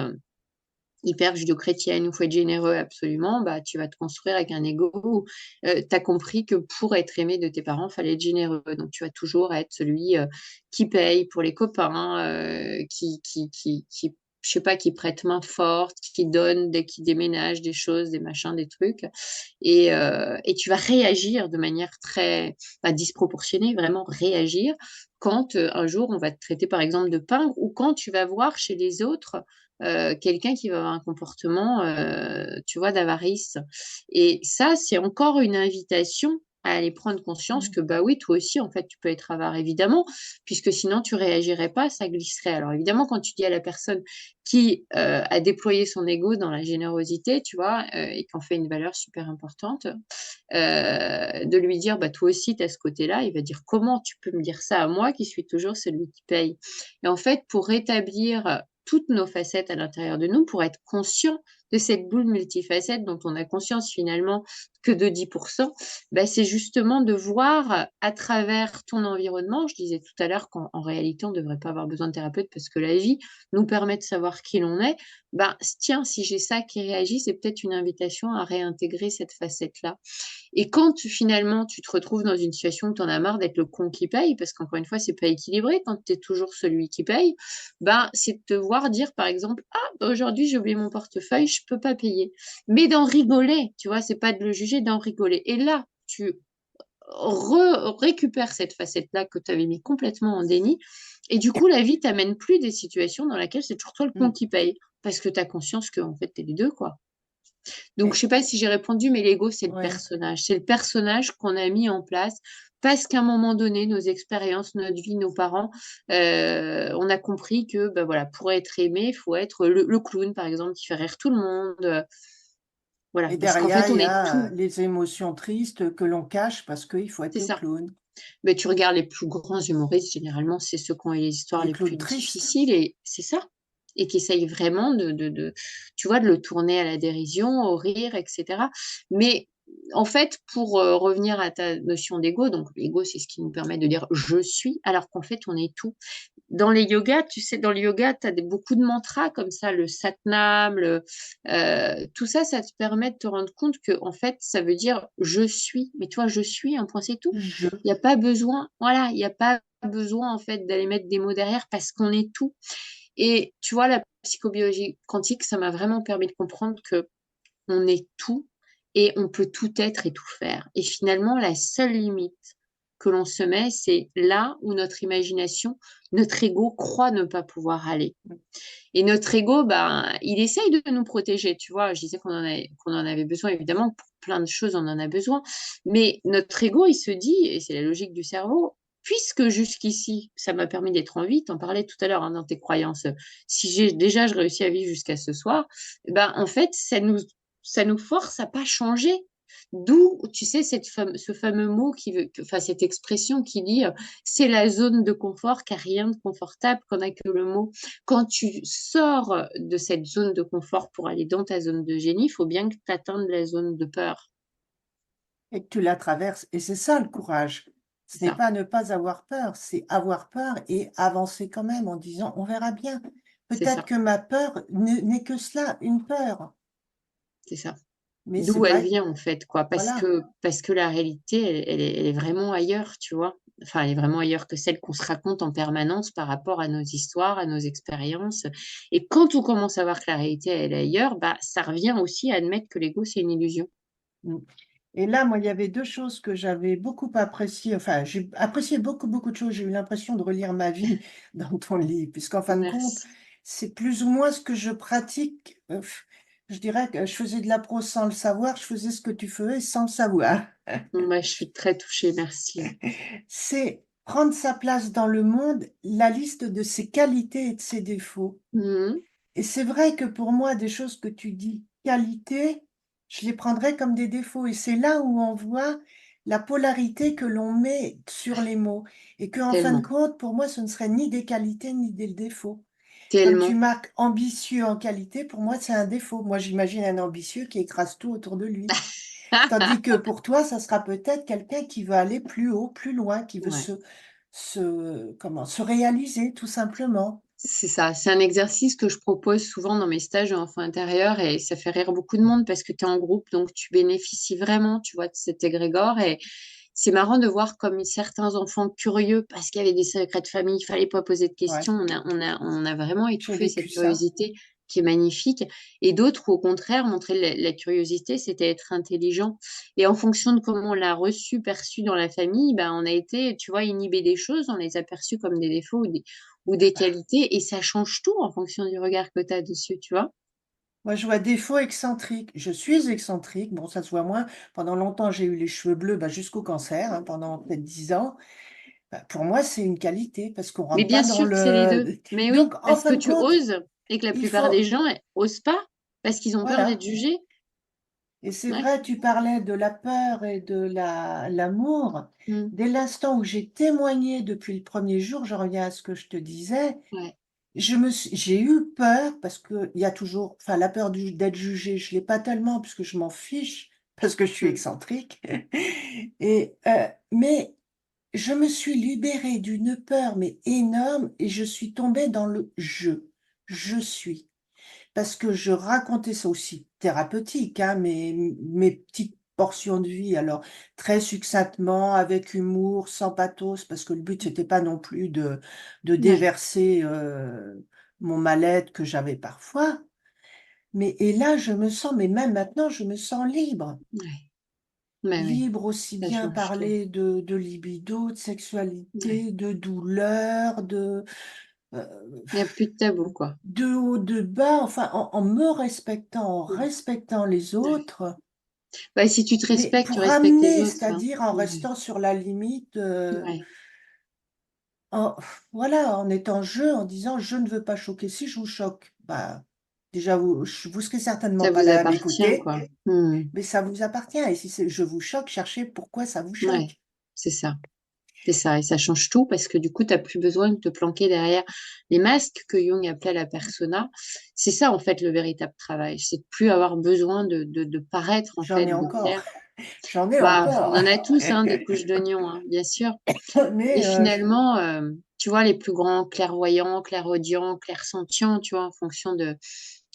hyper judéo-chrétienne où il faut être généreux absolument, bah, tu vas te construire avec un ego où tu as compris que pour être aimé de tes parents, il fallait être généreux. Donc, tu vas toujours être celui qui paye pour les copains, je sais pas, qui prête main forte, qui donne dès qu'il déménage des choses, des machins, des trucs. Et tu vas réagir de manière très disproportionnée, vraiment réagir quand un jour on va te traiter par exemple de pingre ou quand tu vas voir chez les autres quelqu'un qui va avoir un comportement, tu vois, d'avarice. Et ça, c'est encore une invitation à aller prendre conscience Mmh. que, bah oui, toi aussi, en fait, tu peux être avare, évidemment, puisque sinon, tu réagirais pas, ça glisserait. Alors, évidemment, quand tu dis à la personne qui a déployé son ego dans la générosité, tu vois, et qu'en fait une valeur super importante, de lui dire, bah, toi aussi, tu as ce côté-là, il va dire, comment tu peux me dire ça à moi qui suis toujours celui qui paye? Et en fait, pour rétablir toutes nos facettes à l'intérieur de nous, pour être conscient de cette boule multifacette dont on a conscience finalement que de 10%, bah, c'est justement de voir à travers ton environnement. Je disais tout à l'heure qu'en réalité, on ne devrait pas avoir besoin de thérapeute parce que la vie nous permet de savoir qui l'on est. Bah, tiens, si j'ai ça qui réagit, c'est peut-être une invitation à réintégrer cette facette-là. Et quand finalement tu te retrouves dans une situation où tu en as marre d'être le con qui paye, parce qu'encore une fois, c'est pas équilibré quand tu es toujours celui qui paye, ben, c'est de te voir dire par exemple, ah, bah, aujourd'hui j'ai oublié mon portefeuille, je peux pas payer. Mais d'en rigoler, tu vois, c'est pas de le juger, d'en rigoler. Et là, tu récupères cette facette-là que tu avais mis complètement en déni. Et du coup, la vie t'amène plus des situations dans lesquelles c'est toujours toi le con Mmh. qui paye. Parce que tu as conscience que, en fait, tu es les deux, quoi. Donc, je Et sais pas si j'ai répondu, mais l'ego, c'est le ouais. personnage. C'est le personnage qu'on a mis en place parce qu'à un moment donné, nos expériences, notre vie, nos parents, on a compris que, ben voilà, pour être aimé, il faut être le clown, par exemple, qui fait rire tout le monde. Voilà, Et parce qu'en derrière, fait, il on y est a tout. les émotions tristes que l'on cache parce qu'il faut être C'est le ça. clown. Mais tu regardes les plus grands humoristes, généralement, c'est ceux qui ont eu les histoires Les les plus clowns tristes. difficiles, et c'est ça. Et qui essayent vraiment tu vois, de le tourner à la dérision, au rire, etc. Mais en fait, pour revenir à ta notion d'ego, donc l'ego, c'est ce qui nous permet de dire je suis, alors qu'en fait, on est tout. Dans les yogas, tu sais, dans le yoga, tu as beaucoup de mantras comme ça, le satnam, tout ça, ça te permet de te rendre compte que, en fait, ça veut dire je suis. Mais toi, je suis, un point, c'est tout. Je. Il n'y a pas besoin, voilà, il n'y a pas besoin, en fait, d'aller mettre des mots derrière parce qu'on est tout. Et tu vois, la psychobiologie quantique, ça m'a vraiment permis de comprendre que on est tout et on peut tout être et tout faire. Et finalement, la seule limite que l'on se met, c'est là où notre imagination, notre ego croit ne pas pouvoir aller. Et notre ego, ben, il essaye de nous protéger, tu vois. Je disais qu'on en avait besoin, évidemment, pour plein de choses, on en a besoin. Mais notre ego, il se dit, et c'est la logique du cerveau, puisque jusqu'ici, ça m'a permis d'être en vie, t'en parlais tout à l'heure hein, dans tes croyances, si je réussis à vivre jusqu'à ce soir, ben, en fait, ça nous force à pas changer. D'où, tu sais, ce fameux mot enfin, cette expression qui dit c'est la zone de confort, car rien de confortable, qu'on n'a que le mot. Quand tu sors de cette zone de confort pour aller dans ta zone de génie, il faut bien que tu atteignes la zone de peur. Et que tu la traverses et c'est ça le courage. c'est Ce n'est ça, pas ne pas avoir peur, c'est avoir peur et avancer quand même en disant: «On verra bien. c'est Peut-être ça, que ma peur n'est que cela, une peur, c'est ça. mais c'est D'où elle vrai». vient en fait quoi, Voilà. parce que la réalité elle est vraiment ailleurs, tu vois? Enfin, elle est vraiment ailleurs que celle qu'on se raconte en permanence par rapport à nos histoires, à nos expériences et quand on commence à voir que la réalité elle est ailleurs, bah, ça revient aussi à admettre que l'ego c'est une illusion. Mmh. Et là, moi, il y avait 2 choses que j'avais beaucoup appréciées, enfin, j'ai apprécié beaucoup, beaucoup de choses. J'ai eu l'impression de relire ma vie dans ton livre, puisqu'en fin de compte, Merci. c'est plus ou moins ce que je pratique. Je dirais que je faisais de la prose sans le savoir, je faisais ce que tu faisais sans le savoir. Bah, je suis très touchée, merci. C'est prendre sa place dans le monde, la liste de ses qualités et de ses défauts. Mmh mh. Et c'est vrai que pour moi, des choses que tu dis qualité, je les prendrais comme des défauts et c'est là où on voit la polarité que l'on met sur les mots et qu'en fin de Tellement, compte, pour moi, ce ne serait ni des qualités ni des défauts. Comme tu tellement. marques ambitieux en qualité, pour moi, c'est un défaut. Moi, j'imagine un ambitieux qui écrase tout autour de lui. Tandis que pour toi, ça sera peut-être quelqu'un qui veut aller plus haut, plus loin, qui veut Ouais. se réaliser tout simplement. C'est ça, c'est un exercice que je propose souvent dans mes stages d'enfants intérieurs et ça fait rire beaucoup de monde parce que tu es en groupe, donc tu bénéficies vraiment, tu vois, de cet égrégore et c'est marrant de voir comme certains enfants curieux, parce qu'il y avait des secrets de famille, il fallait pas poser de Ouais, questions, on a vraiment j'ai étouffé vécu cette ça. curiosité qui est magnifique et d'autres, au contraire, montrer la curiosité, c'était être intelligent et en fonction de comment on l'a reçu, perçu dans la famille, ben, on a été, tu vois, inhibé des choses, on les a perçus comme des défauts ou des qualités et ça change tout en fonction du regard que tu as dessus, tu vois? Moi, je vois défaut excentrique. Je suis excentrique, bon, ça se voit moins. Pendant longtemps, j'ai eu les cheveux bleus, bah, jusqu'au cancer, hein, pendant peut-être 10 ans. Bah, pour moi, c'est une qualité parce qu'on Mais rentre bien pas dans sûr que c'est les 2. le Mais oui, donc en parce fin que de tu compte, oses et que la il plupart des faut gens, osent pas parce qu'ils ont peur d'être voilà. jugés. Et c'est Ouais. vrai, tu parlais de la peur et de l'amour. Mmh. Dès l'instant où j'ai témoigné depuis le premier jour, je reviens à ce que je te disais, Ouais. j'ai eu peur parce qu'il y a toujours enfin la peur d'être jugée, je l'ai pas tellement puisque je m'en fiche, parce que je suis Mmh. excentrique mais je me suis libérée d'une peur, mais énorme et je suis tombée dans le «je». Je suis. Parce que je racontais ça aussi thérapeutique, hein, mes petites portions de vie, alors très succinctement, avec humour, sans pathos, parce que le but c'était pas non plus de Ouais. déverser, mon mal-être que j'avais parfois, mais et là je me sens mais même maintenant je me sens libre. Ouais. Bah, oui, Libre aussi ça bien change tout. parler de libido, de Ouais. sexualité, de douleur, heu Il y a plus de tabou, quoi. de haut, de bas, enfin, en me respectant, en Mmh. respectant les Ouais. autres, Bah, si tu te mais respectes, tu pour respectes les ramener, autres, hein. c'est-à-dire en Ouais. restant sur la limite, Ouais. en voilà, en étant «je», en disant: «Je ne veux pas choquer». Si je vous choque, bah, déjà vous serez certainement Ça pas vous là à appartient, m'écouter, quoi. Mmh. mais ça vous appartient et si c'est je vous choque, cherchez pourquoi ça vous Ouais. choque. C'est ça. C'est ça et ça change tout parce que du coup, tu as plus besoin de te planquer derrière les masques que Jung appelait la persona. C'est ça, en fait, le véritable travail. C'est de plus avoir besoin de paraître, en J'en fait, ai de encore, plaire. j'en ai Bah, on encore, en a tous, hein, des couches d'oignons, hein, bien sûr et mais finalement, tu vois, les plus grands clairvoyants, clairaudients, clairsentients, tu vois, en fonction de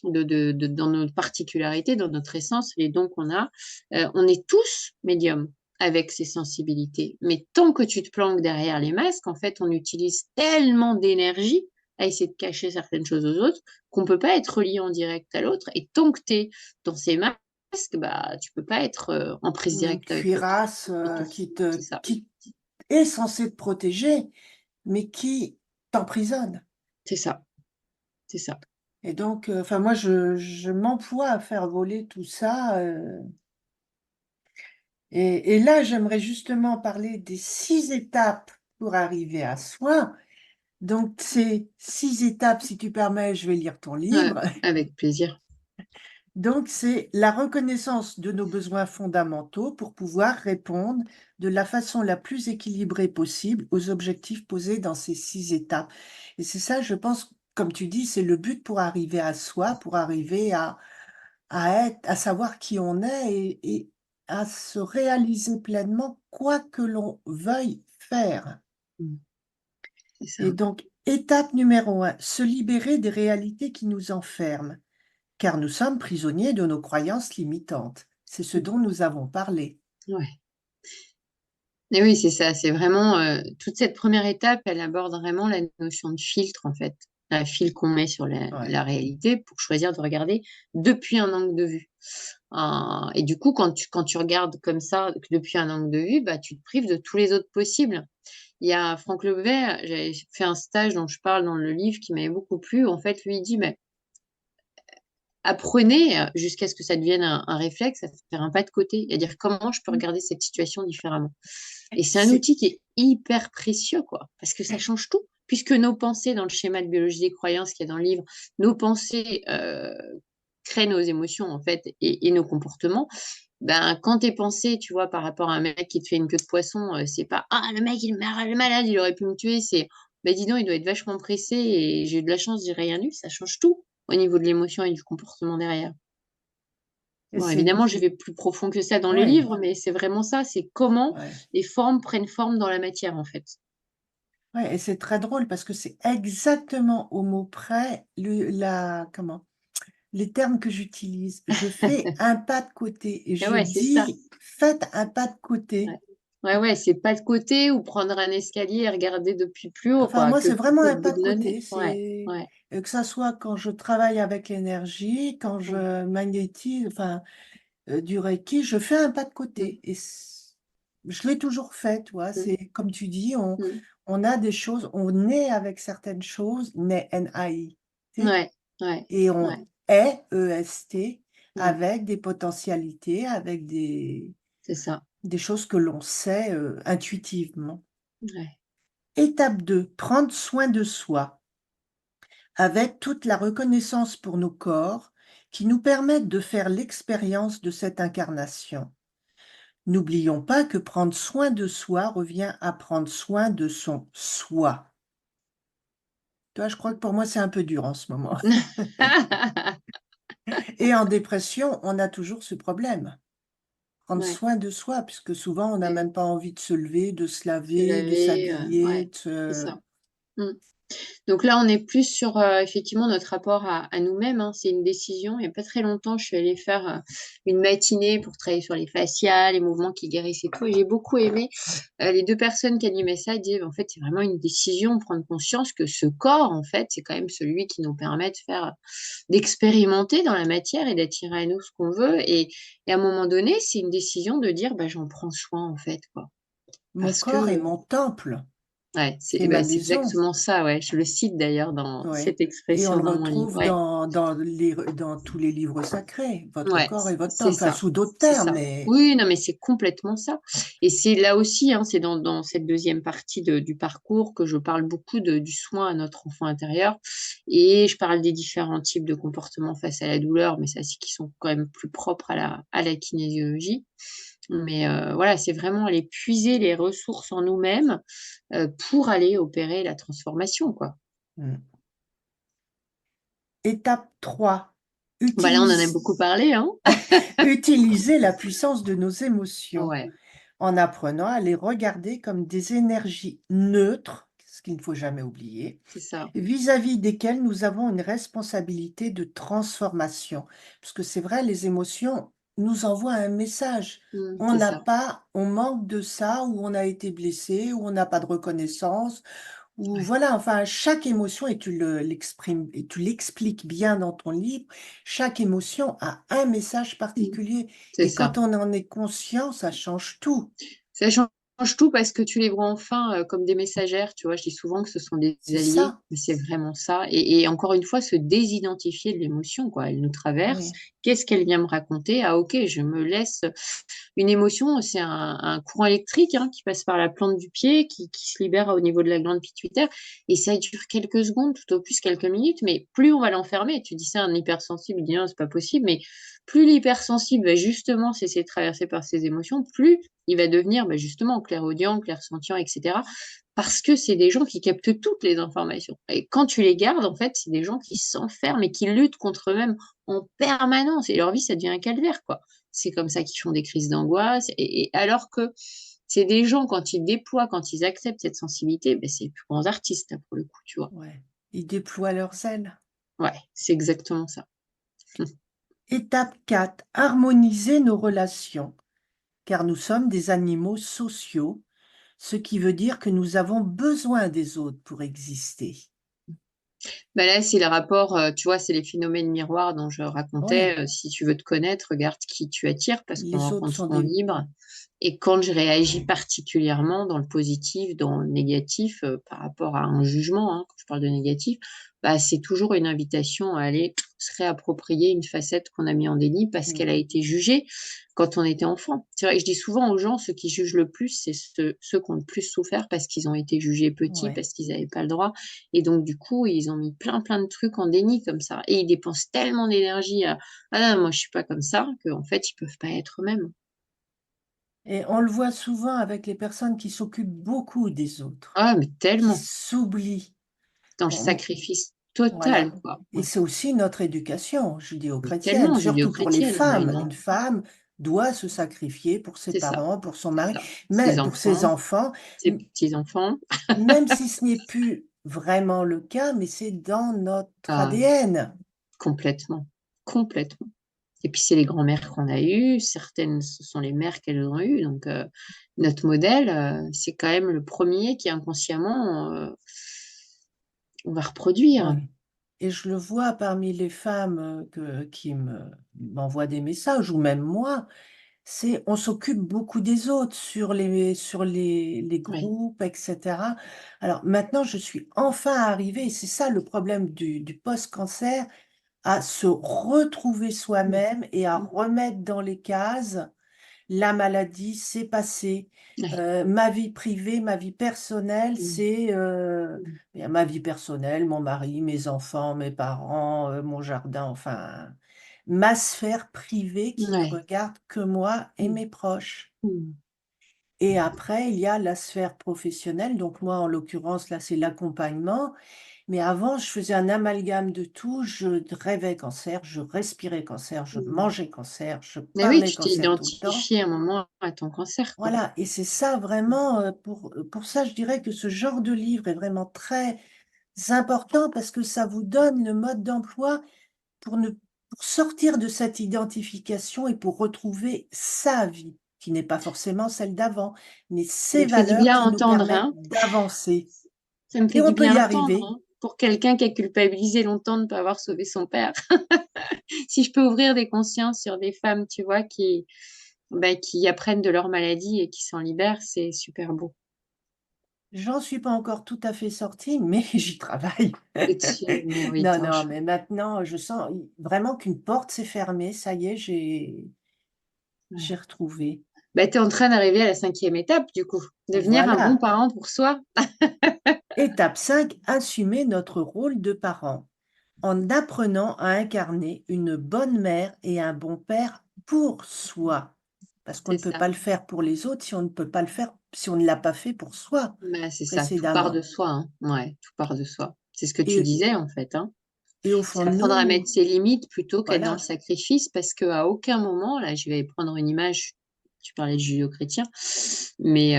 dans notre particularité, dans notre essence, les dons qu'on a, on est tous médiums avec ces sensibilités. Mais tant que tu te planques derrière les masques, en fait, on utilise tellement d'énergie à essayer de cacher certaines choses aux autres qu'on peut pas être relié en direct à l'autre et tant que tu es dans ces masques, bah, tu peux pas être, en prise une directe avec l'autre. cuirasse, Et tout. C'est ça. qui est censée te protéger, mais qui t'emprisonne C'est ça, c'est ça. et donc enfin moi je m'emploie à faire voler tout ça, et là j'aimerais justement parler des 6 étapes pour arriver à soi. Donc ces 6 étapes, si tu permets, je vais lire ton Ouais, livre. avec plaisir. Donc c'est la reconnaissance de nos besoins fondamentaux pour pouvoir répondre de la façon la plus équilibrée possible aux objectifs posés dans ces 6 étapes et c'est ça, je pense, comme tu dis, c'est le but pour arriver à soi, pour arriver à savoir qui on est et à se réaliser pleinement, quoi que l'on veuille faire. Mmh. C'est ça. Et donc, étape numéro 1, se libérer des réalités qui nous enferment, car nous sommes prisonniers de nos croyances limitantes. C'est ce Mmh. dont nous avons parlé. Ouais. Et oui, c'est ça, c'est vraiment, toute cette première étape, elle aborde vraiment la notion de filtre, en fait. Un fil qu'on met sur la Ouais. la réalité pour choisir de regarder depuis un angle de vue. Et du coup, quand tu regardes comme ça, que depuis un angle de vue, bah, tu te prives de tous les autres possibles. Il y a Franck Leboeuf, j'avais fait un stage dont je parle dans le livre qui m'avait beaucoup plu. En fait, lui, il dit: «Mais apprenez, jusqu'à ce que ça devienne un réflexe, à faire un pas de côté et à dire: "Comment je peux Mmh. regarder cette situation différemment?"» Et c'est un C'est outil qui est hyper précieux, quoi, parce que ça change tout. Puisque nos pensées, dans le schéma de biologie des croyances qu'il y a dans le livre, nos pensées, créent nos émotions, en fait, et nos comportements. Ben, quand tes pensées, tu vois, par rapport à un mec qui te fait une queue de poisson, c'est pas: «Ah, le mec, il est malade, il aurait pu me tuer», c'est: «Bah, dis donc, il doit être vachement pressé et j'ai eu de la chance, j'ai rien eu». Ça change tout au niveau de l'émotion et du comportement derrière. et Bon, c'est évidemment, je vais plus profond que ça dans le ouais, livre, mais c'est vraiment ça, c'est comment ouais, les formes prennent forme dans la matière, en fait. ouais et c'est très drôle parce que c'est exactement au mot près les termes que j'utilise. Je fais un pas de côté et Et je ouais, c'est ça. dis: «Faites un pas de côté». Ouais. Ouais, ouais, c'est pas de côté ou prendre un escalier et regarder depuis plus haut, Enfin, quoi, moi, que c'est vraiment plutôt un pas de abandonner. côté. Ouais, C'est, ouais. que ça soit quand je travaille avec l'énergie, quand Mmh, je magnétise, enfin, du reiki, je fais un pas de mmh, côté et je l'ai toujours fait, tu vois? mmh, C'est comme tu dis, on mmh. on a des choses, on est avec certaines choses, naît, N-A-I, tu sais? Ouais, ouais, Et on ouais, est, E-S-T, mmh, avec des potentialités, avec c'est ça. des choses que l'on sait, intuitivement. Ouais. Étape 2, prendre soin de soi, avec toute la reconnaissance pour nos corps qui nous permettent de faire l'expérience de cette incarnation. N'oublions pas que prendre soin de soi revient à prendre soin de son soi. Toi, je crois que pour moi, c'est un peu dur en ce moment. Et en dépression, on a toujours ce problème. Prendre Ouais, soin de soi, puisque souvent, on n'a et oui, même pas envie de se lever, de se se laver, de laver, s'habiller, ouais, de c'est se ça. Mmh. Donc là, on est plus sur, effectivement notre rapport à nous-mêmes, hein. C'est une décision. Il y a pas très longtemps, je suis allée faire, une matinée pour travailler sur les fascias, les mouvements qui guérissent et tout, et j'ai beaucoup aimé. Les 2 personnes qui animaient ça disaient: «En fait, c'est vraiment une décision, prendre conscience que ce corps, en fait, c'est quand même celui qui nous permet d'expérimenter dans la matière et d'attirer à nous ce qu'on veut», et à un moment donné, c'est une décision de dire: «Bah, j'en prends soin, en fait, quoi». «Mon Parce corps est que mon temple, ouais, c'est bah, ma c'est maison». exactement ça, ouais. Je le cite d'ailleurs dans Ouais cette et on expression le dans mon livre, retrouve ouais. dans tous les livres sacrés. Votre Ouais, corps est votre c'est temple, enfin ça, sous d'autres c'est termes, ça. mais Oui, non, mais c'est complètement ça, et c'est là aussi, hein, c'est dans cette deuxième partie du parcours que je parle beaucoup du soin à notre enfant intérieur, et je parle des différents types de comportements face à la douleur, mais ça, c'est qui sont quand même plus propres à la kinésiologie. Mais voilà, c'est vraiment aller puiser les ressources en nous-mêmes, pour aller opérer la transformation, quoi. mmh. Étape 3, Bah, là, on en a utilise beaucoup parlé, hein? utiliser la puissance de nos émotions Ouais, en apprenant à les regarder comme des énergies neutres, ce qu'il ne faut jamais oublier, c'est ça. vis-à-vis desquelles nous avons une responsabilité de transformation. Parce que c'est vrai, les émotions nous envoient un message. Mmh, On c'est n'a ça. pas, on manque de ça, ou on a été blessé, ou on n'a pas de reconnaissance, ou Ouais. voilà, enfin, chaque émotion, et l'exprimes, et tu l'expliques bien dans ton livre, chaque émotion a un message Mmh, particulier. c'est Et quand ça. on en est conscient, ça change tout. Ça change tout parce que tu les vois enfin, comme des messagères, tu vois? Je dis souvent que ce sont des C'est alliés, ça. mais c'est vraiment ça, et encore une fois, se désidentifier de l'émotion, quoi. Elle nous traverse. Oui, Qu'est-ce qu'elle vient me raconter? Ah, OK, je me laisse une émotion, c'est un courant électrique, hein, qui passe par la plante du pied, qui se libère au niveau de la glande pituitaire, et ça dure quelques secondes, tout au plus quelques minutes, mais plus on va l'enfermer, tu dis ça à un hypersensible, il dit: «Non, c'est pas possible», mais plus l'hypersensible va justement cesser de traverser par ses émotions, plus il va devenir, bah, justement clairaudients, clairsentients, etc. Parce que c'est des gens qui captent toutes les informations. Et quand tu les gardes, en fait, c'est des gens qui s'enferment et qui luttent contre eux-mêmes en permanence. Et leur vie, ça devient un calvaire, quoi. C'est comme ça qu'ils font des crises d'angoisse. Et alors que c'est des gens, quand ils déploient, quand ils acceptent cette sensibilité, ben, c'est les plus grands artistes, là, pour le coup, tu vois. Ouais. Ils déploient leurs ailes. Ouais, c'est exactement ça. Étape 4, harmoniser nos relations, car nous sommes des animaux sociaux, ce qui veut dire que nous avons besoin des autres pour exister. Bah là, c'est le rapport, tu vois, c'est les phénomènes miroirs dont je Oui, racontais. Si tu veux te connaître, regarde qui tu attires parce qu'on les autres rencontre ce sont qu'on des... vibre. Et quand je réagis particulièrement dans le positif, dans le négatif, par rapport à un jugement, hein, quand je parle de négatif, bah, c'est toujours une invitation à aller se réapproprier une facette qu'on a mis en déni parce Mm. qu'elle a été jugée quand on était enfant. C'est vrai que je dis souvent aux gens, ceux qui jugent le plus, c'est ceux qui ont le plus souffert parce qu'ils ont été jugés petits, Ouais. parce qu'ils n'avaient pas le droit. Et donc, du coup, ils ont mis plein, plein de trucs en déni comme ça. Et ils dépensent tellement d'énergie à «Ah non, moi, je suis pas comme ça», qu'en fait, ils peuvent pas être eux-mêmes. Et on le voit souvent avec les personnes qui s'occupent beaucoup des autres, Ah, mais qui tellement, s'oublient. dans le Bon, sacrifice total, voilà. quoi. Et Ouais. c'est aussi notre éducation Mais judéo-chrétienne, tellement surtout pour les judéo-chrétienne, mais femmes. non, Une femme doit se sacrifier pour ses c'est ça, parents, pour son c'est mari, ça. mais Ses pour ses enfants, enfants, ses petits-enfants. même si ce n'est plus vraiment le cas, mais c'est dans notre Ah, ADN. complètement, complètement. Et puis, c'est les grand-mères qu'on a eues. Certaines, ce sont les mères qu'elles ont eues. Donc, notre modèle, c'est quand même le premier qui inconsciemment, on va reproduire. Oui. Et je le vois parmi les femmes qui m'envoient des messages, ou même moi, c'est on s'occupe beaucoup des autres sur les Oui, groupes, etc. Alors maintenant, je suis enfin arrivée, et c'est ça le problème du post-cancer, à se retrouver mmh, soi-même et à mmh, remettre dans les cases la maladie, c'est passé. ouais, Ma vie privée, ma vie personnelle, mmh, c'est, mmh, bien ma vie personnelle, mon mari, mes enfants, mes parents, mon jardin, enfin, ma sphère privée qui ne ouais, regarde que moi et mmh, mes proches. mmh. Et après, il y a la sphère professionnelle, donc moi, en l'occurrence, là, c'est l'accompagnement. Mais avant, je faisais un amalgame de tout. Je rêvais cancer, je respirais cancer, je Mmh. mangeais cancer, je Mais oui, parlais tu t'es cancer tout le temps. identifié à un moment à ton cancer, quoi. Voilà, et c'est ça vraiment, pour ça, je dirais que ce genre de livre est vraiment très important parce que ça vous donne le mode d'emploi pour ne pour sortir de cette identification et pour retrouver sa vie, qui n'est pas forcément celle d'avant, mais Ça ces me fait du valeurs bien à qui nous entendre, permettent hein. d'avancer Ça me et fait on du peut bien y à entendre, arriver. hein. Pour quelqu'un qui a culpabilisé longtemps de ne pas avoir sauvé son père. Si je peux ouvrir des consciences sur des femmes, tu vois, qui, bah, qui apprennent de leur maladie et qui s'en libèrent, c'est super beau. J'en suis pas encore tout à fait sortie, mais j'y travaille. Et tu mérites Non, un non, chou. mais maintenant, je sens vraiment qu'une porte s'est fermée. Ça y est, j'ai Ouais. retrouvé. Bah, tu es en train d'arriver à la 5e étape, du coup. Devenir un bon Voilà. parent pour soi. Étape 5, assumer notre rôle de parent, en apprenant à incarner une bonne mère et un bon père pour soi. Parce qu'on C'est ne peut ça. pas le faire pour les autres si on ne peut pas le faire, si on ne l'a pas fait pour soi Bah, c'est ça. Tout part de précédemment. soi, hein. Ouais, tout part de soi. C'est ce que tu Et, disais, en fait, hein. et au fond C'est de apprendre à mettre nous, ses limites plutôt qu'être dans le voilà. sacrifice parce qu'à aucun moment, là, je vais prendre une image, tu parlais de judéo-chrétien, mais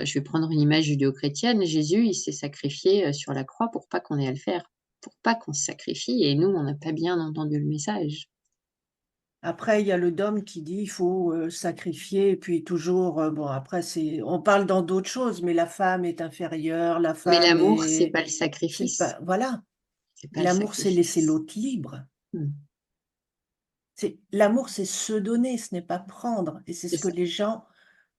je vais prendre une image judéo-chrétienne. Jésus, il s'est sacrifié, sur la croix pour pas qu'on ait à le faire, pour pas qu'on se sacrifie et nous, on n'a pas bien entendu le message. Après, il y a le dogme qui dit: «Il faut, sacrifier» et puis toujours, bon après c'est on parle dans d'autres choses, mais la femme est inférieure, la Mais femme l'amour, c'est est pas le c'est sacrifice, pas voilà. c'est pas le L'amour, c'est laisser sacrifice. l'autre libre. Mmh, L'amour, c'est se donner, ce n'est pas prendre et c'est c'est ce que ça. les gens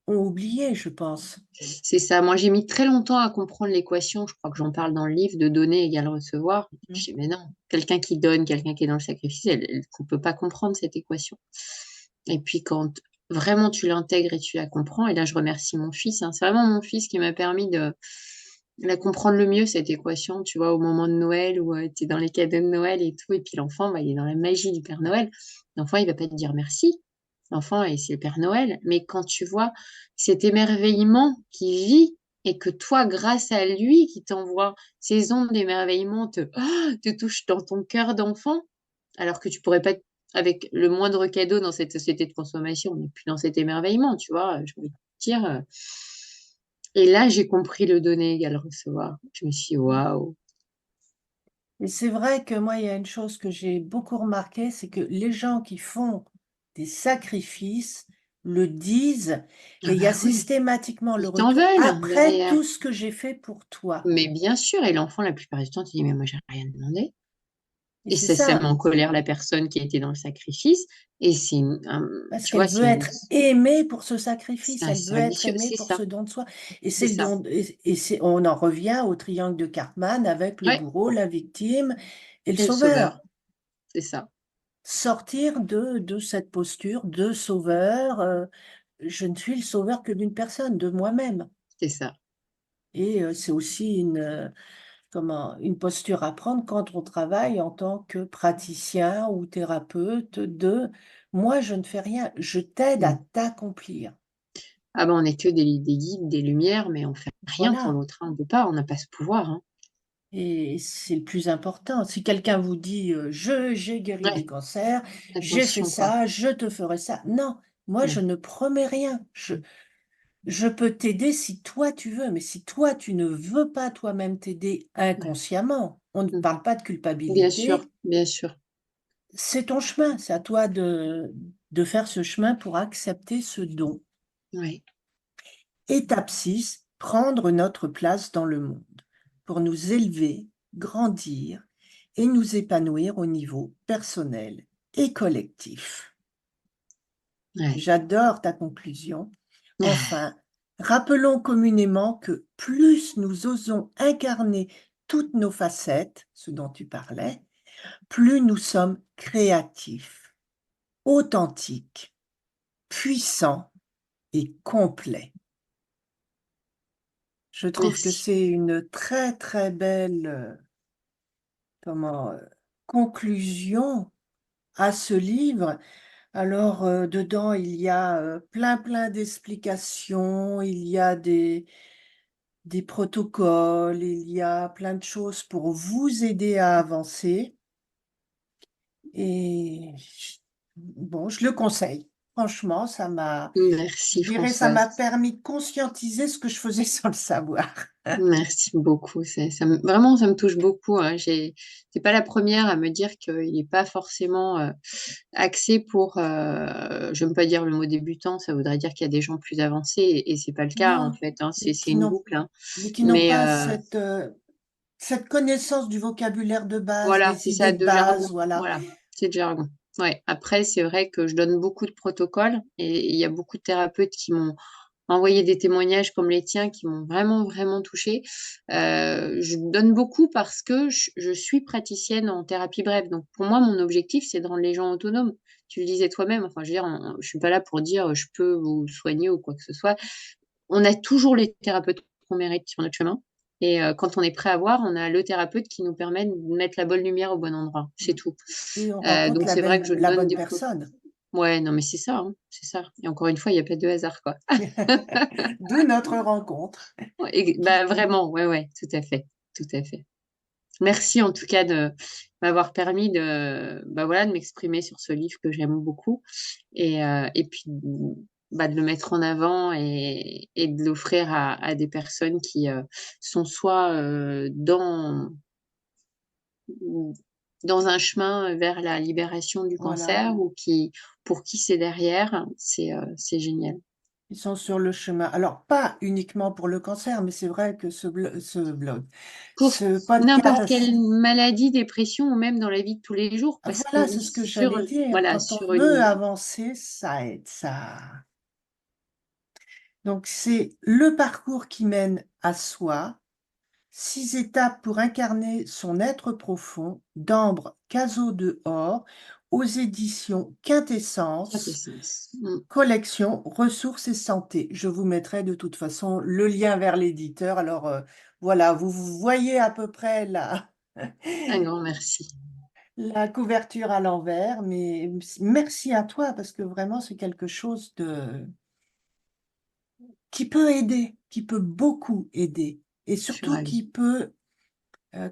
ont oublié, je pense. C'est ça. Moi, j'ai mis très longtemps à comprendre l'équation, je crois que j'en parle dans le livre, de donner égale recevoir. Mmh. Je dis: «Mais non, quelqu'un qui donne, quelqu'un qui est dans le sacrifice, elle qu'on peut pas comprendre cette équation». Et puis quand vraiment tu l'intègres et tu la comprends et là, je remercie mon fils, hein. C'est vraiment mon fils qui m'a permis de la comprendre le mieux, cette équation, tu vois? Au moment de Noël où, tu es dans les cadeaux de Noël et tout et puis l'enfant, bah, il est dans la magie du Père Noël. L'enfant, il va pas te dire merci. l'enfant et c'est le Père Noël, mais quand tu vois cet émerveillement qui vit et que toi, grâce à lui qui t'envoie ces ondes d'émerveillement, te touche dans ton cœur d'enfant, alors que tu pourrais pas, avec le moindre cadeau dans cette société de consommation, on n'est plus dans cet émerveillement, tu vois, je veux dire. Et là, j'ai compris le donner égale recevoir. Je me suis dit, waouh. Et c'est vrai que moi, il y a une chose que j'ai beaucoup remarqué, c'est que les gens qui font des sacrifices le disent Ah et il y a bah oui, systématiquement le ils t'en retour veulent après derrière. tout ce que j'ai fait pour toi. Mais bien sûr, et l'enfant, la plupart du temps, te dit, mais moi, j'ai rien demandé. Et Et c'est ça met ça, en colère la personne qui a été dans le sacrifice. Et parce tu qu'elle vois, veut être aimée pour ce sacrifice, c'est un elle veut cercle être vicieux. aimée C'est pour ce ça, don de soi. Et c'est c'est le ça. don, on en revient au triangle de Cartman avec le Ouais, bourreau, la victime et le et le sauveur, sauveur. c'est ça, Sortir de cette posture de sauveur. Je ne suis le sauveur que d'une personne, de moi-même. c'est ça. Et c'est aussi une posture à prendre quand on travaille en tant que praticien ou thérapeute de moi, je ne fais rien, je t'aide à Mm. t'accomplir. Ah ben, on n'est que des guides, des lumières, mais on fait rien pour Voilà. l'autre, hein. On peut pas, on n'a pas ce pouvoir, hein. Et c'est le plus important. Si quelqu'un vous dit j'ai guéri des Ouais, cancers, j'ai fait attention, quoi. ça, je te ferai ça. Non, moi, je Non. ne promets rien. Je peux t'aider si toi tu veux, mais si toi tu ne veux pas toi-même t'aider Ouais. inconsciemment, on ne Mm. parle pas de Bien sûr, culpabilité, bien sûr. c'est ton chemin, c'est à toi de faire ce chemin pour accepter ce don. Ouais. Étape 6, prendre notre place dans le monde, pour nous élever, grandir et nous épanouir au niveau personnel et collectif. Ouais. J'adore ta conclusion. Enfin, rappelons communément que plus nous osons incarner toutes nos facettes, ce dont tu parlais, plus nous sommes créatifs, authentiques, puissants et complets. Je trouve que Merci. c'est une très très belle comment, conclusion à ce livre. Alors, dedans, il y a plein plein d'explications, il y a des protocoles, il y a plein de choses pour vous aider à avancer et bon, je le conseille. Franchement, je Merci, dirais, ça m'a Françoise. permis de conscientiser ce que je faisais sans le savoir. Merci beaucoup. Vraiment, ça me touche beaucoup, hein. C'est pas la première à me dire qu'il n'est pas forcément axé pour, je ne veux pas dire le mot débutant, ça voudrait dire qu'il y a des gens plus avancés et c'est pas le cas en Non, fait, hein. mais C'est une boucle, hein. qui n'ont Mais pas cette connaissance du vocabulaire de base, voilà, des c'est ça, idées de de base, jargon. voilà. Voilà, c'est de jargon. Ouais. Après, c'est vrai que je donne beaucoup de protocoles et il y a beaucoup de thérapeutes qui m'ont envoyé des témoignages comme les tiens qui m'ont vraiment, vraiment touchée. Je donne beaucoup parce que je suis praticienne en thérapie brève. Donc, pour moi, mon objectif, c'est de rendre les gens autonomes. Tu le disais toi-même, enfin, je veux dire, je suis pas là pour dire je peux vous soigner ou quoi que ce soit. On a toujours les thérapeutes qu'on mérite sur notre chemin. Et quand on est prêt à voir, on a le thérapeute qui nous permet de mettre la bonne lumière au bon endroit. C'est tout. Et on rencontre Donc, c'est vrai que je la donne bonne des... personne. Ouais, non, mais c'est ça, hein, c'est ça. Et encore une fois, il n'y a pas de hasard, quoi. D'où notre rencontre. Ouais, bah, vraiment, ouais, ouais, tout à fait, tout à fait. Merci en tout cas de m'avoir permis bah, voilà, de m'exprimer sur ce livre que j'aime beaucoup et puis bah, de le mettre en avant et de l'offrir à des personnes qui sont soit dans un chemin vers la libération du Voilà. cancer ou pour qui c'est derrière, c'est génial. Ils sont sur le chemin. Alors, pas uniquement pour le cancer, mais c'est vrai que Pour ce n'importe podcast, quelle maladie, dépression ou même dans la vie de tous les jours, parce qu'on voilà, c'est vit ce que j'allais dire. voilà, Quand on sur veut une... avancer, ça aide, ça. Donc, c'est le parcours qui mène à soi. 6 étapes pour incarner son être profond d'Ambre Cazot dehors aux éditions Quintessence, Quintessence. collection Ressources et Santé. Je vous mettrai de toute façon le lien vers l'éditeur. Alors voilà, vous voyez à peu près là. Un grand merci. la couverture à l'envers, mais merci à toi parce que vraiment c'est quelque chose de qui peut aider, qui peut beaucoup aider et Je suis surtout qui ravie. peut,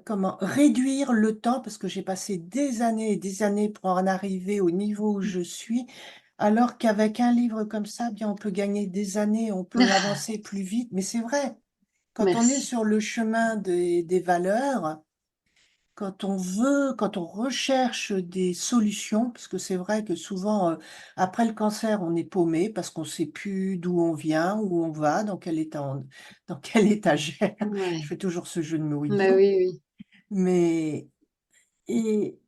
comment? Réduire le temps parce que j'ai passé des années et des années pour en arriver au niveau où Mmh. je suis, alors qu'avec un livre comme ça, bien, on peut gagner des années, on peut avancer plus vite. Mais c'est vrai, quand on est Merci. sur le chemin des valeurs, quand on recherche des solutions, parce que c'est vrai que souvent, après le cancer, on est paumé parce qu'on sait plus d'où on vient, où on va, dans quelle étagère. Je Ouais. fais toujours ce jeu de mots Bah, idiot, oui, oui. mais et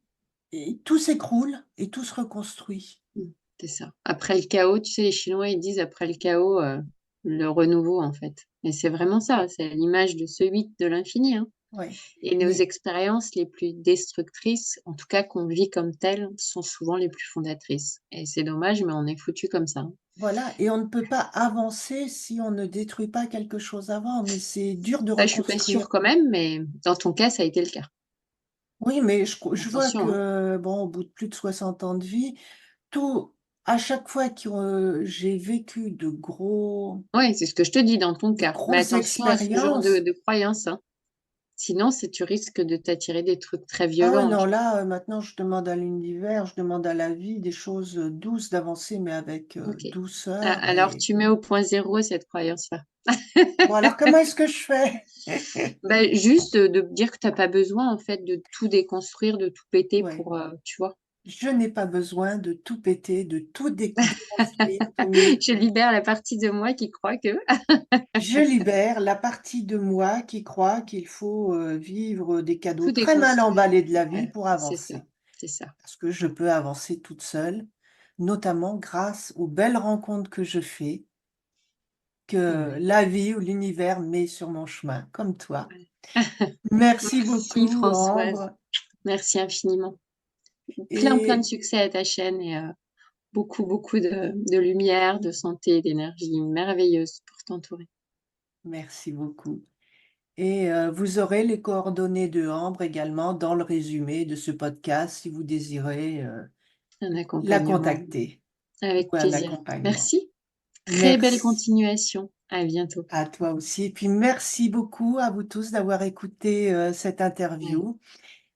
et tout s'écroule et tout se reconstruit. Mmh. C'est ça. Après le chaos, tu sais, les Chinois, ils disent: «Après le chaos, le renouveau», en fait. Et c'est vraiment ça, c'est l'image de ce 8 de l'infini, hein. Ouais, Et nos mais expériences les plus destructrices, en tout cas qu'on vit comme telles, sont souvent les plus fondatrices. Et c'est dommage, mais on est foutus comme ça, hein. voilà et on ne peut pas avancer si on ne détruit pas quelque chose avant, mais c'est dur de Bah, je suis pas reconstruire. sûre quand même, mais dans ton cas, ça a été le cas. Oui, mais je vois Attention, hein. que, bon, au bout de plus de 60 ans de vie, tout à chaque fois que, j'ai vécu Ouais, c'est ce que je te dis dans ton de cas. Mais grosses attention à ce genre de expériences. croyance, hein. Sinon, c'est tu risques de t'attirer des trucs très Ah ouais, violents, non, tu là, maintenant, je demande à l'univers, je demande à la vie des choses, douces, d'avancer, mais avec, vois? OK. A douceur alors et tu mets au point zéro cette croyance-là. bon, alors comment est-ce que je fais? Bah, juste, de dire que tu as pas besoin, en fait, de tout déconstruire, de tout péter Ouais, pour, tu vois? je n'ai pas besoin de tout péter, de tout déconstruire, mais Je libère la partie de moi qui croit que je libère la partie de moi qui croit qu'il faut, vivre des cadeaux tout très mal déconstruire. emballés de la vie Ouais, pour c'est ça, avancer. c'est ça. Parce que je peux avancer toute seule, notamment grâce aux belles rencontres que je fais, que Ouais, la vie ou l'univers met sur mon chemin, comme toi. ouais. Merci Merci beaucoup, Françoise, Ambre, merci infiniment. Plein, plein de et succès à ta chaîne et beaucoup, beaucoup de lumière, de santé, d'énergie merveilleuse pour t'entourer. merci beaucoup. Et vous aurez les coordonnées de Ambre également dans le résumé de ce podcast si vous désirez, Un la accompagnement contacter ou avec un plaisir. accompagnement. Merci, très belle Merci continuation. À bientôt. à toi aussi et puis merci beaucoup à vous tous d'avoir écouté, cette Ouais. interview.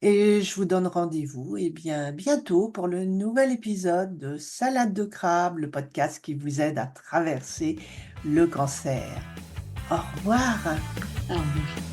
Et je vous donne rendez-vous, eh bien, bientôt pour le nouvel épisode de Salade de crabe, le podcast qui vous aide à traverser le cancer. Au revoir. Au revoir.